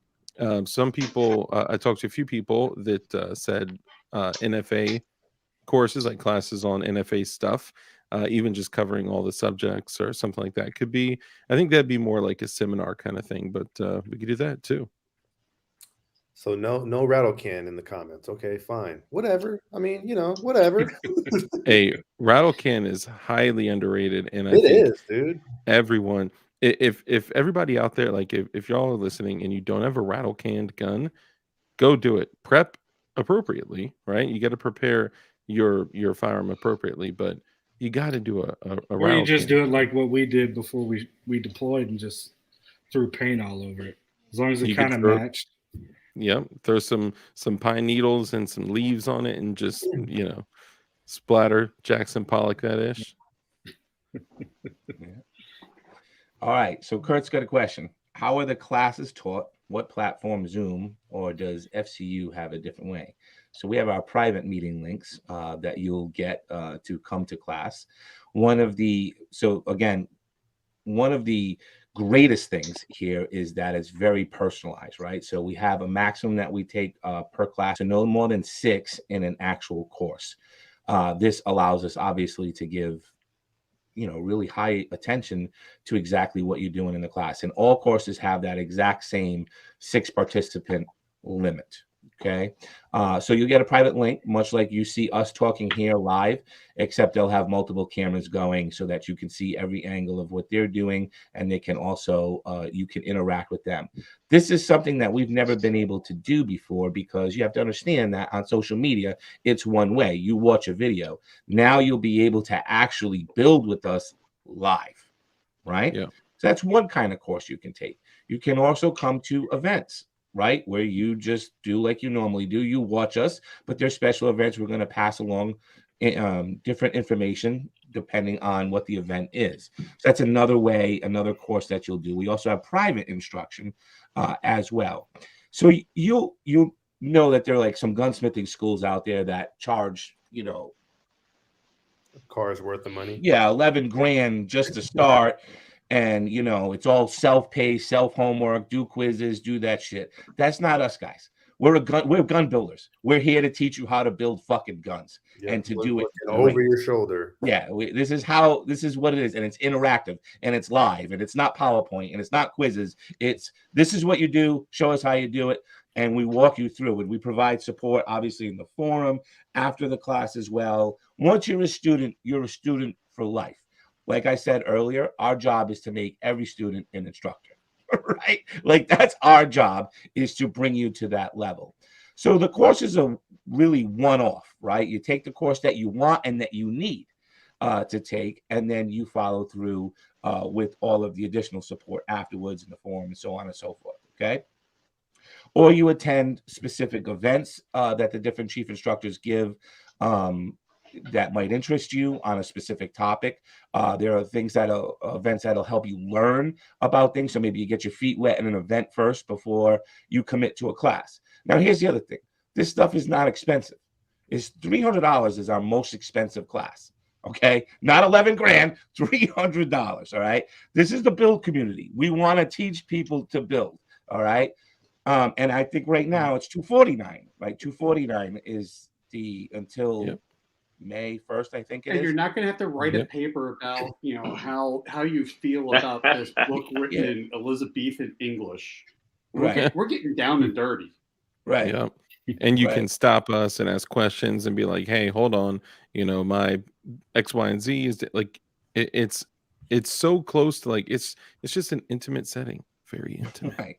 Speaker 8: Some people, I talked to a few people that said NFA courses, like classes on NFA stuff, even just covering all the subjects or something like that could be, I think that'd be more like a seminar kind of thing, but we could do that too.
Speaker 3: So no rattle can in the comments. Okay, fine. Whatever. I mean, whatever.
Speaker 8: A rattle can is highly underrated, and I
Speaker 3: It
Speaker 8: think
Speaker 3: is, dude.
Speaker 8: everyone, if everybody out there, like if y'all are listening and you don't have a rattle canned gun, go do it. Prep appropriately, right? You got to prepare your firearm appropriately, but you got to do a
Speaker 4: or
Speaker 8: rattle
Speaker 4: you just
Speaker 8: can.
Speaker 4: do it like what we did before we deployed and just threw paint all over it, as long as it kind of matched.
Speaker 8: Yep, throw some pine needles and some leaves on it, and just splatter Jackson Pollock that ish.
Speaker 1: All right, so Kurt's got a question. How are the classes taught? What platform? Zoom, or does FCU have a different way? So we have our private meeting links that you'll get to come to class. One of the greatest things here is that it's very personalized, right? So we have a maximum that we take per class, so no more than 6 in an actual course. This allows us obviously to give really high attention to exactly what you're doing in the class. And all courses have that exact same 6 participant limit. Okay. So you get a private link, much like you see us talking here live, except they'll have multiple cameras going so that you can see every angle of what they're doing. And they can also, you can interact with them. This is something that we've never been able to do before, because you have to understand that on social media, it's one way. You watch a video. Now you'll be able to actually build with us live, right?
Speaker 8: Yeah.
Speaker 1: So that's one kind of course you can take. You can also come to events, right, where you just do like you normally do. You watch us, but there's special events we're going to pass along different information depending on what the event is. So that's another way, another course that you'll do. We also have private instruction as well. So you'll know that there are like some gunsmithing schools out there that charge, a
Speaker 3: car's worth of money.
Speaker 1: Yeah, 11 grand just to start. And, it's all self-paced, self-homework, do quizzes, do that shit. That's not us, guys. We're gun builders. We're here to teach you how to build fucking guns and to do it
Speaker 3: over your shoulder.
Speaker 1: Yeah, this is what it is. And it's interactive and it's live and it's not PowerPoint and it's not quizzes. This is what you do. Show us how you do it. And we walk you through it. We provide support, obviously, in the forum, after the class as well. Once you're a student for life. Like I said earlier, our job is to make every student an instructor, right? Like that's our job, is to bring you to that level. So the courses are really one-off, right? You take the course that you want and that you need to take, and then you follow through with all of the additional support afterwards in the forum and so on and so forth, okay? Or you attend specific events that the different chief instructors give that might interest you on a specific topic. There are things events that'll help you learn about things. So maybe you get your feet wet in an event first before you commit to a class. Now, here's the other thing. This stuff is not expensive. It's $300 is our most expensive class. Okay, not 11 grand, $300. All right. This is the build community. We want to teach people to build. All right. And I think right now it's $249. Right, $249 is until. Yep. May 1st, I think it is.
Speaker 6: And you're not going to have to write a paper about, how you feel about this book written in Elizabethan English.
Speaker 1: Right.
Speaker 6: We're getting down and dirty.
Speaker 1: Right.
Speaker 8: Yeah. And you can stop us and ask questions and be like, hey, hold on, my X, Y, and Z is like, it's so close to like, it's just an intimate setting. Very intimate.
Speaker 1: Right.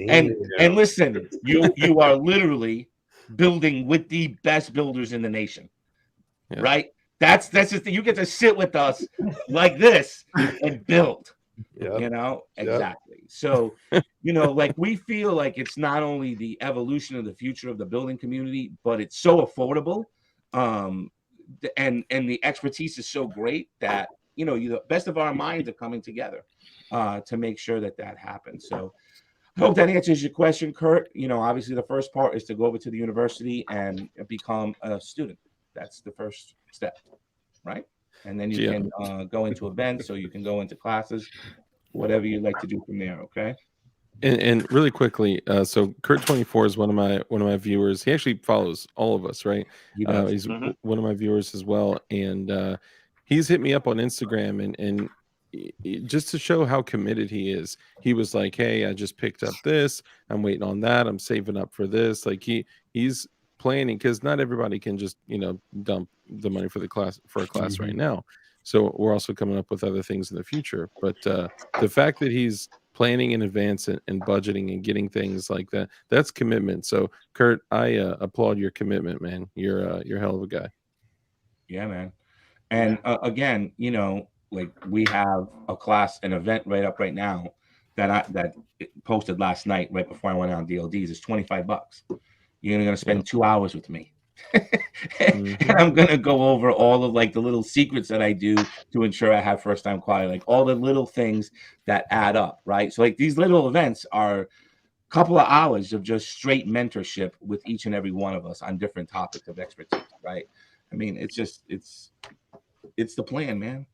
Speaker 1: And listen, you are literally building with the best builders in the nation. Yeah. Right. That's just you get to sit with us like this and build.
Speaker 3: Yeah.
Speaker 1: Exactly. So, like we feel like it's not only the evolution of the future of the building community, but it's so affordable. And the expertise is so great that, the best of our minds are coming together to make sure that happens. So I hope that answers your question, Kurt. Obviously the first part is to go over to the university and become a student. That's the first step, right? And then you can go into events, so you can go into classes, whatever you'd like to do from there. Okay.
Speaker 8: And really quickly, so Kurt24 is one of my viewers. He actually follows all of us, right? He's one of my viewers as well, and he's hit me up on Instagram and just to show how committed he is. He was like, "Hey, I just picked up this. I'm waiting on that. I'm saving up for this." Like he's planning, because not everybody can just dump the money for a class right now. So we're also coming up with other things in the future. But the fact that he's planning in advance and budgeting and getting things like that's commitment. So Kurt, I applaud your commitment, man. You're a hell of a guy.
Speaker 1: Yeah, man. And again, like we have an event right now that posted last night right before I went on DLDs. It's $25. You're going to spend 2 hours with me. And I'm going to go over all of like the little secrets that I do to ensure I have first time quality, like all the little things that add up, right? So like these little events are a couple of hours of just straight mentorship with each and every one of us on different topics of expertise, right? I mean, it's the plan, man.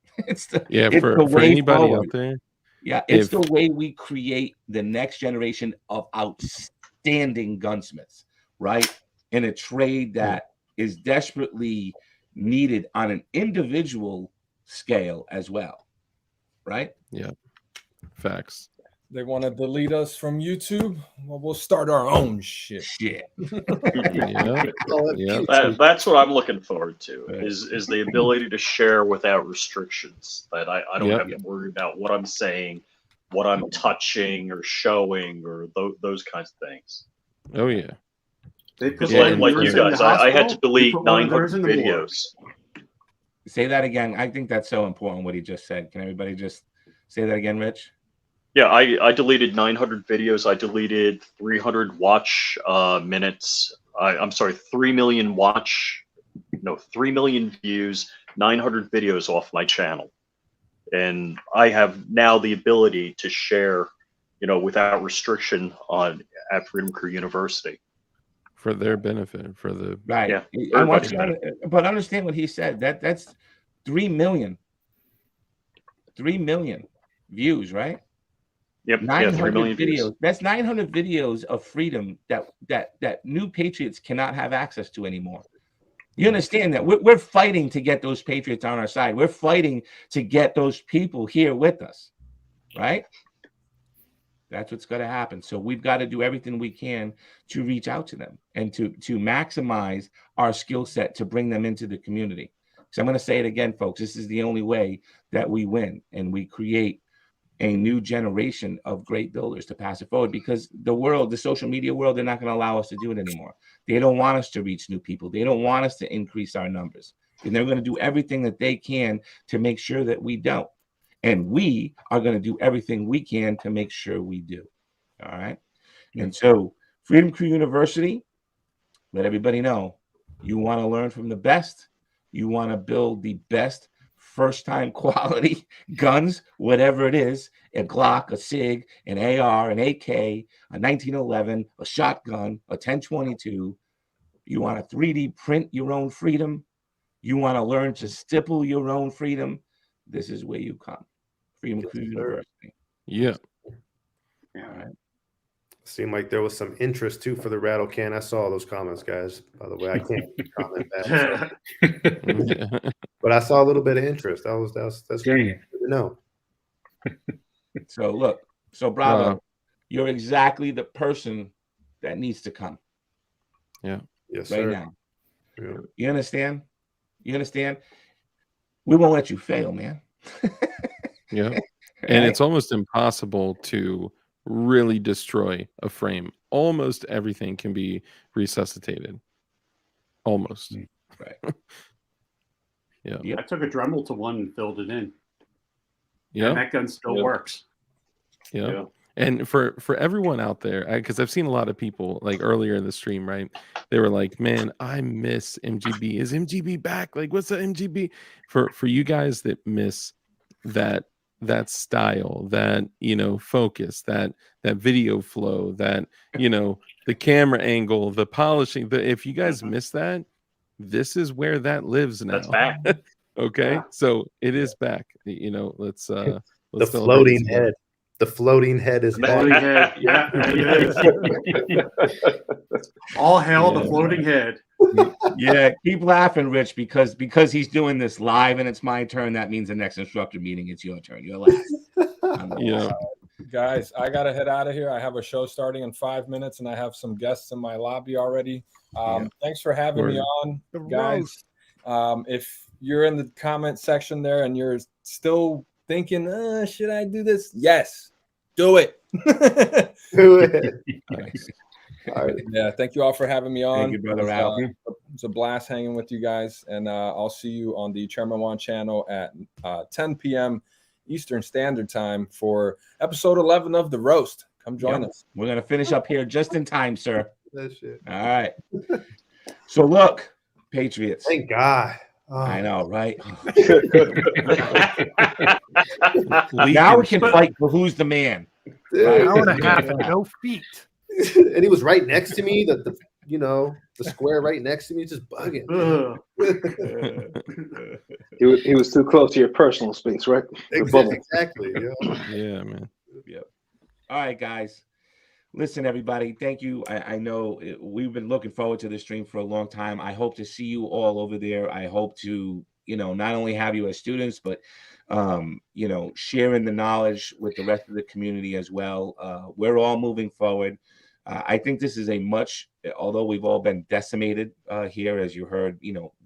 Speaker 1: For anybody out there. Yeah, it's the way we create the next generation of outstanding gunsmiths, right? In a trade that is desperately needed on an individual scale as well, right?
Speaker 8: Yeah, facts.
Speaker 5: They want to delete us from YouTube. Well, we'll start our own shit.
Speaker 9: That's what I'm looking forward to. Is the ability to share without restrictions. That I don't have to worry about what I'm saying, what I'm touching or showing, or those kinds of things.
Speaker 8: Oh yeah.
Speaker 9: Because like you guys, I had to delete 900 videos.
Speaker 1: Say that again. I think that's so important what he just said. Can everybody just say that again, Rich?
Speaker 9: Yeah, I deleted 900 videos. I deleted 300 watch minutes. I'm sorry, 3 million views, 900 videos off my channel. And I have now the ability to share, without restriction at Freedom Crew University.
Speaker 8: For their benefit, for the
Speaker 1: right. Yeah. But understand what he said. That's 3 million. 3 million views, right?
Speaker 9: Yep.
Speaker 1: 900
Speaker 9: million
Speaker 1: videos.
Speaker 9: Views.
Speaker 1: That's 900 videos of freedom that new patriots cannot have access to anymore. You understand that we're fighting to get those patriots on our side. We're fighting to get those people here with us, right? That's what's going to happen. So we've got to do everything we can to reach out to them and to maximize our skill set to bring them into the community. So I'm going to say it again, folks. This is the only way that we win and we create a new generation of great builders to pass it forward, because the social media world, they're not going to allow us to do it anymore. They don't want us to reach new people. They don't want us to increase our numbers. And they're going to do everything that they can to make sure that we don't. And we are going to do everything we can to make sure we do. All right. And so Freedom Crew University, let everybody know, you want to learn from the best. You want to build the best first time quality guns, whatever it is, a Glock, a SIG, an AR, an AK, a 1911, a shotgun, a 1022. You want to 3D print your own freedom. You want to learn to stipple your own freedom. This is where you come. Freedom Crew University.
Speaker 8: Yeah.
Speaker 1: All right.
Speaker 3: Seemed like there was some interest too for the rattle can. I saw those comments, guys. By the way, I can't comment back. So. But I saw a little bit of interest. That's good to know.
Speaker 1: So look, Bravo, you're exactly the person that needs to come.
Speaker 8: Yeah.
Speaker 3: Yes,
Speaker 1: right
Speaker 3: sir.
Speaker 1: now.
Speaker 3: Yeah.
Speaker 1: You understand? We won't let you fail, man.
Speaker 8: Yeah. And it's almost impossible to really destroy a frame. Almost everything can be resuscitated. Almost.
Speaker 1: Right.
Speaker 6: Yeah. I took a Dremel to one and filled it in.
Speaker 8: Yeah.
Speaker 6: And that gun still works.
Speaker 8: Yeah. And for everyone out there, because I've seen a lot of people like earlier in the stream, right? They were like, "Man, I miss MGB. Is MGB back? Like, what's the MGB?" For you guys that miss that style, that focus, that video flow, that the camera angle, the polishing. If you guys miss that, this is where that lives now.
Speaker 9: That's back.
Speaker 8: Okay,
Speaker 6: Yeah.
Speaker 8: so it is back. Let's
Speaker 3: The
Speaker 8: celebrate
Speaker 3: floating
Speaker 8: this again.
Speaker 3: head. The floating head is back.
Speaker 6: Floating head. Yeah, it is. All hail the floating head.
Speaker 1: Yeah, keep laughing, Rich, because he's doing this live and it's my turn. That means the next instructor meeting, it's your turn. You're last.
Speaker 8: Yeah.
Speaker 5: Guys, I gotta head out of here. I have a show starting in 5 minutes, and I have some guests in my lobby already. Thanks for having me on, guys. If you're in the comment section there and you're still thinking, should I do this? Yes, do it.
Speaker 3: Do it.
Speaker 1: Nice.
Speaker 3: All right.
Speaker 5: Yeah, thank you all for having me on.
Speaker 1: Thank you, brother Ralph.
Speaker 5: It's a blast hanging with you guys, and I'll see you on the Chairman Juan channel at 10 p.m. Eastern Standard Time for episode 11 of The Roast. Come join us.
Speaker 1: We're going to finish up here just in time, sir.
Speaker 3: That shit.
Speaker 1: All right. So look, Patriots.
Speaker 3: Thank God. Oh.
Speaker 1: I know, right? Now we can fight for who's the man.
Speaker 3: Dude.
Speaker 7: Hour and a half and no feet.
Speaker 3: And he was right next to me. The square right next to me, just bugging.
Speaker 2: He was too close to your personal space, right?
Speaker 3: Exactly.
Speaker 8: Yeah, man.
Speaker 1: Yep. All right, guys. Listen, everybody. Thank you. I know we've been looking forward to this stream for a long time. I hope to see you all over there. I hope to, not only have you as students, but, sharing the knowledge with the rest of the community as well. We're all moving forward. I think this is although we've all been decimated here, as you heard,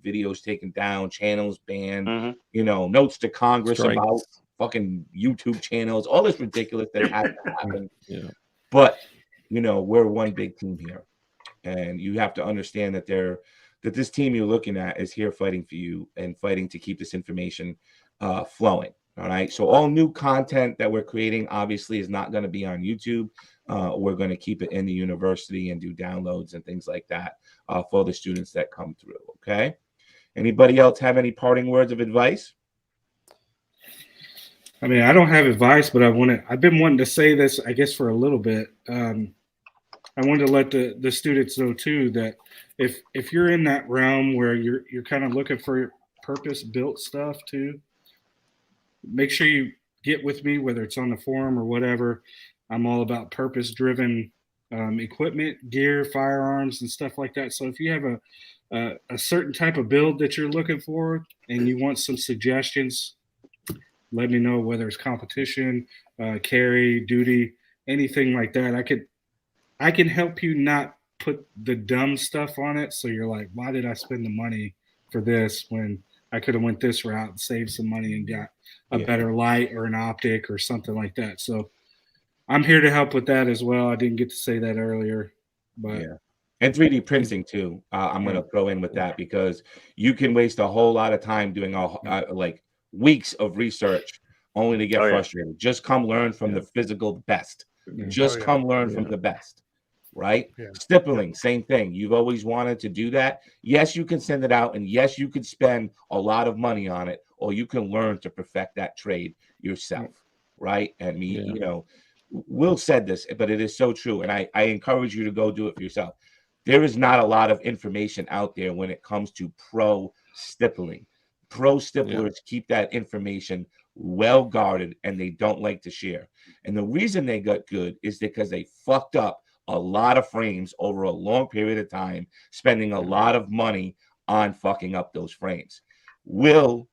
Speaker 1: videos taken down, channels banned, notes to Congress about fucking YouTube channels, all this ridiculous that has to happen.
Speaker 8: Yeah.
Speaker 1: But, we're one big team here. And you have to understand that this team you're looking at is here fighting for you and fighting to keep this information flowing. All right. So all new content that we're creating obviously is not going to be on YouTube. We're going to keep it in the university and do downloads and things like that for the students that come through. Okay. Anybody else have any parting words of advice?
Speaker 4: I mean, I don't have advice, but I've been wanting to say this, I guess, for a little bit. I wanted to let the students know too that if you're in that realm where you're kind of looking for purpose-built stuff too, make sure you get with me, whether it's on the forum or whatever. I'm all about purpose-driven equipment, gear, firearms, and stuff like that. So if you have a certain type of build that you're looking for and you want some suggestions, let me know, whether it's competition, carry, duty, anything like that. I can help you not put the dumb stuff on it. So you're like, why did I spend the money for this when I could have went this route and saved some money and got a better light or an optic or something like that. So I'm here to help with that as well. I didn't get to say that earlier, but
Speaker 1: and 3D printing too. I'm going to throw in with that because you can waste a whole lot of time doing like weeks of research only to get frustrated. Just come learn from the physical best. Just come learn from the best. Right? Stippling, same thing. You've always wanted to do that. Yes, you can send it out, and yes, you could spend a lot of money on it, or you can learn to perfect that trade yourself. Right? And Will said this, but it is so true. And I encourage you to go do it for yourself. There is not a lot of information out there when it comes to pro stippling. Pro stipplers keep that information well guarded and they don't like to share. And the reason they got good is because they fucked up a lot of frames over a long period of time, spending a lot of money on fucking up those frames. Will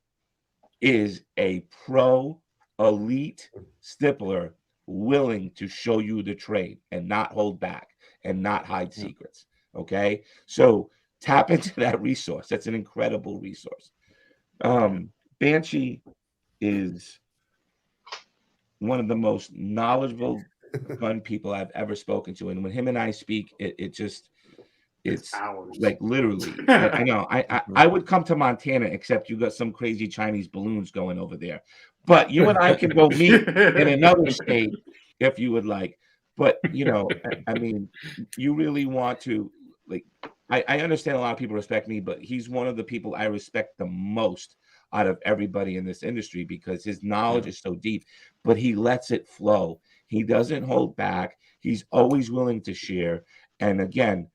Speaker 1: is a pro elite stippler willing to show you the trade and not hold back and not hide secrets. Okay. So tap into that resource. That's an incredible resource. Banshee is one of the most knowledgeable gun people I've ever spoken to. And when him and I speak, it's hours. Like literally. I know. I would come to Montana, except you got some crazy Chinese balloons going over there. But you and I can go meet in another state if you would like. But I mean, you really want to I understand a lot of people respect me, but he's one of the people I respect the most out of everybody in this industry because his knowledge is so deep, but he lets it flow. He doesn't hold back. He's always willing to share. And again,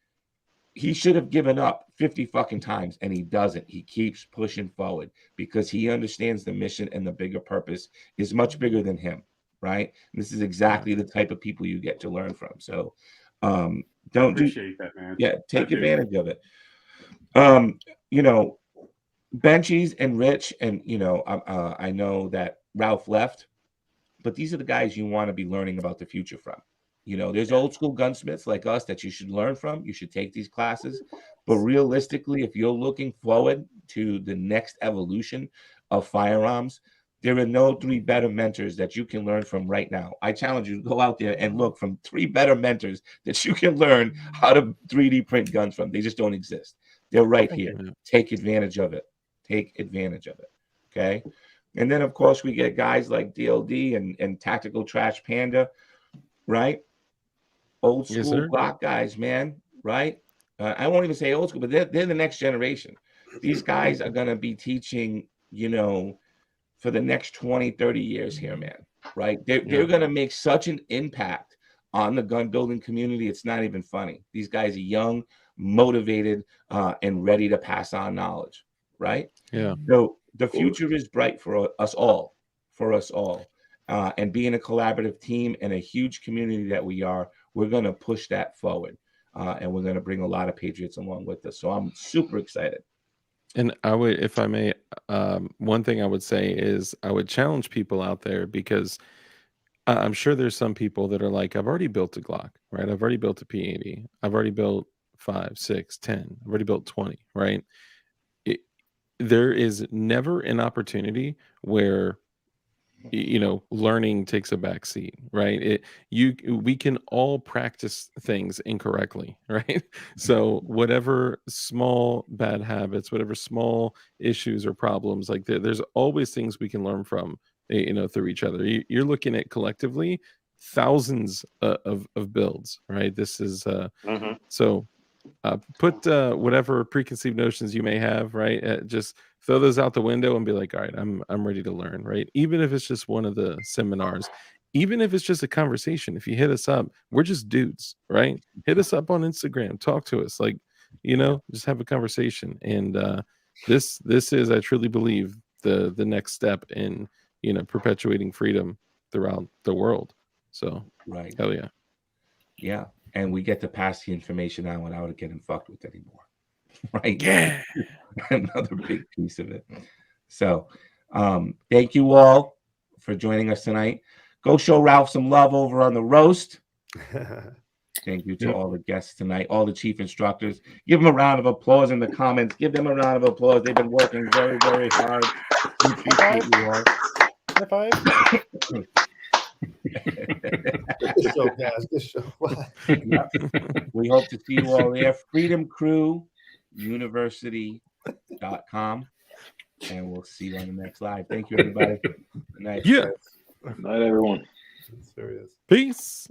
Speaker 1: he should have given up 50 fucking times, and he doesn't. He keeps pushing forward because he understands the mission and the bigger purpose is much bigger than him, right? And this is exactly the type of people you get to learn from. So don't
Speaker 6: appreciate that, man.
Speaker 1: Yeah, take advantage of it. You know, Benchies and Rich, and you know, I know that Ralph left, but these are the guys you want to be learning about the future from. You know, there's old school gunsmiths like us that you should learn from. You should take these classes. But realistically, if you're looking forward to the next evolution of firearms, there are no 3 better mentors that you can learn from right now. I challenge you to go out there and look from 3 better mentors that you can learn how to 3D print guns from. They just don't exist. They're right here. Take advantage of it. Take advantage of it. Okay. And then, of course, we get guys like DLD and Tactical Trash Panda, right? Old school Glock guys, man, right? I won't even say old school, but they're the next generation. These guys are going to be teaching, you know, for the next 20, 30 years here, man, right? They're going to make such an impact on the gun building community. It's not even funny. These guys are young, motivated, and ready to pass on knowledge, right?
Speaker 8: Yeah.
Speaker 1: So the future is bright for us all, and being a collaborative team and a huge community that we are, we're going to push that forward, and we're going to bring a lot of patriots along with us. So I'm super excited.
Speaker 8: And I would, if I may, one thing I would say is I would challenge people out there, because I'm sure there's some people that are like, I've already built a Glock, right? I've already built a P80. I've already built 5, 6, 10. I've already built 20, right? There is never an opportunity where, you know, learning takes a back seat, right? We can all practice things incorrectly, right? So whatever small bad habits, whatever small issues or problems, like there's always things we can learn from, you know, through each other. You're looking at collectively thousands of builds, right? This is so put whatever preconceived notions you may have, right? Just throw those out the window and be like, all right, I'm ready to learn, right? Even if it's just one of the seminars, even if it's just a conversation. If you hit us up, we're just dudes, right? Hit us up on Instagram, talk to us, like, you know, just have a conversation. And this is, I truly believe, the next step in, you know, perpetuating freedom throughout the world. So
Speaker 1: right,
Speaker 8: hell yeah.
Speaker 1: Yeah. And we get to pass the information out without it getting fucked with anymore. Right?
Speaker 8: Yeah.
Speaker 1: Another big piece of it. So thank you all for joining us tonight. Go show Ralph some love over on the roast. Thank you to all the guests tonight, all the chief instructors. Give them a round of applause in the comments. Give them a round of applause. They've been working very, very hard. We appreciate you all.
Speaker 3: High five. Good show, guys. Good show.
Speaker 1: We hope to see you all there. Freedom Crew University.com. And we'll see you on the next live. Thank you, everybody. Good night.
Speaker 8: Yeah.
Speaker 2: Good night, everyone.
Speaker 3: Serious.
Speaker 8: Peace.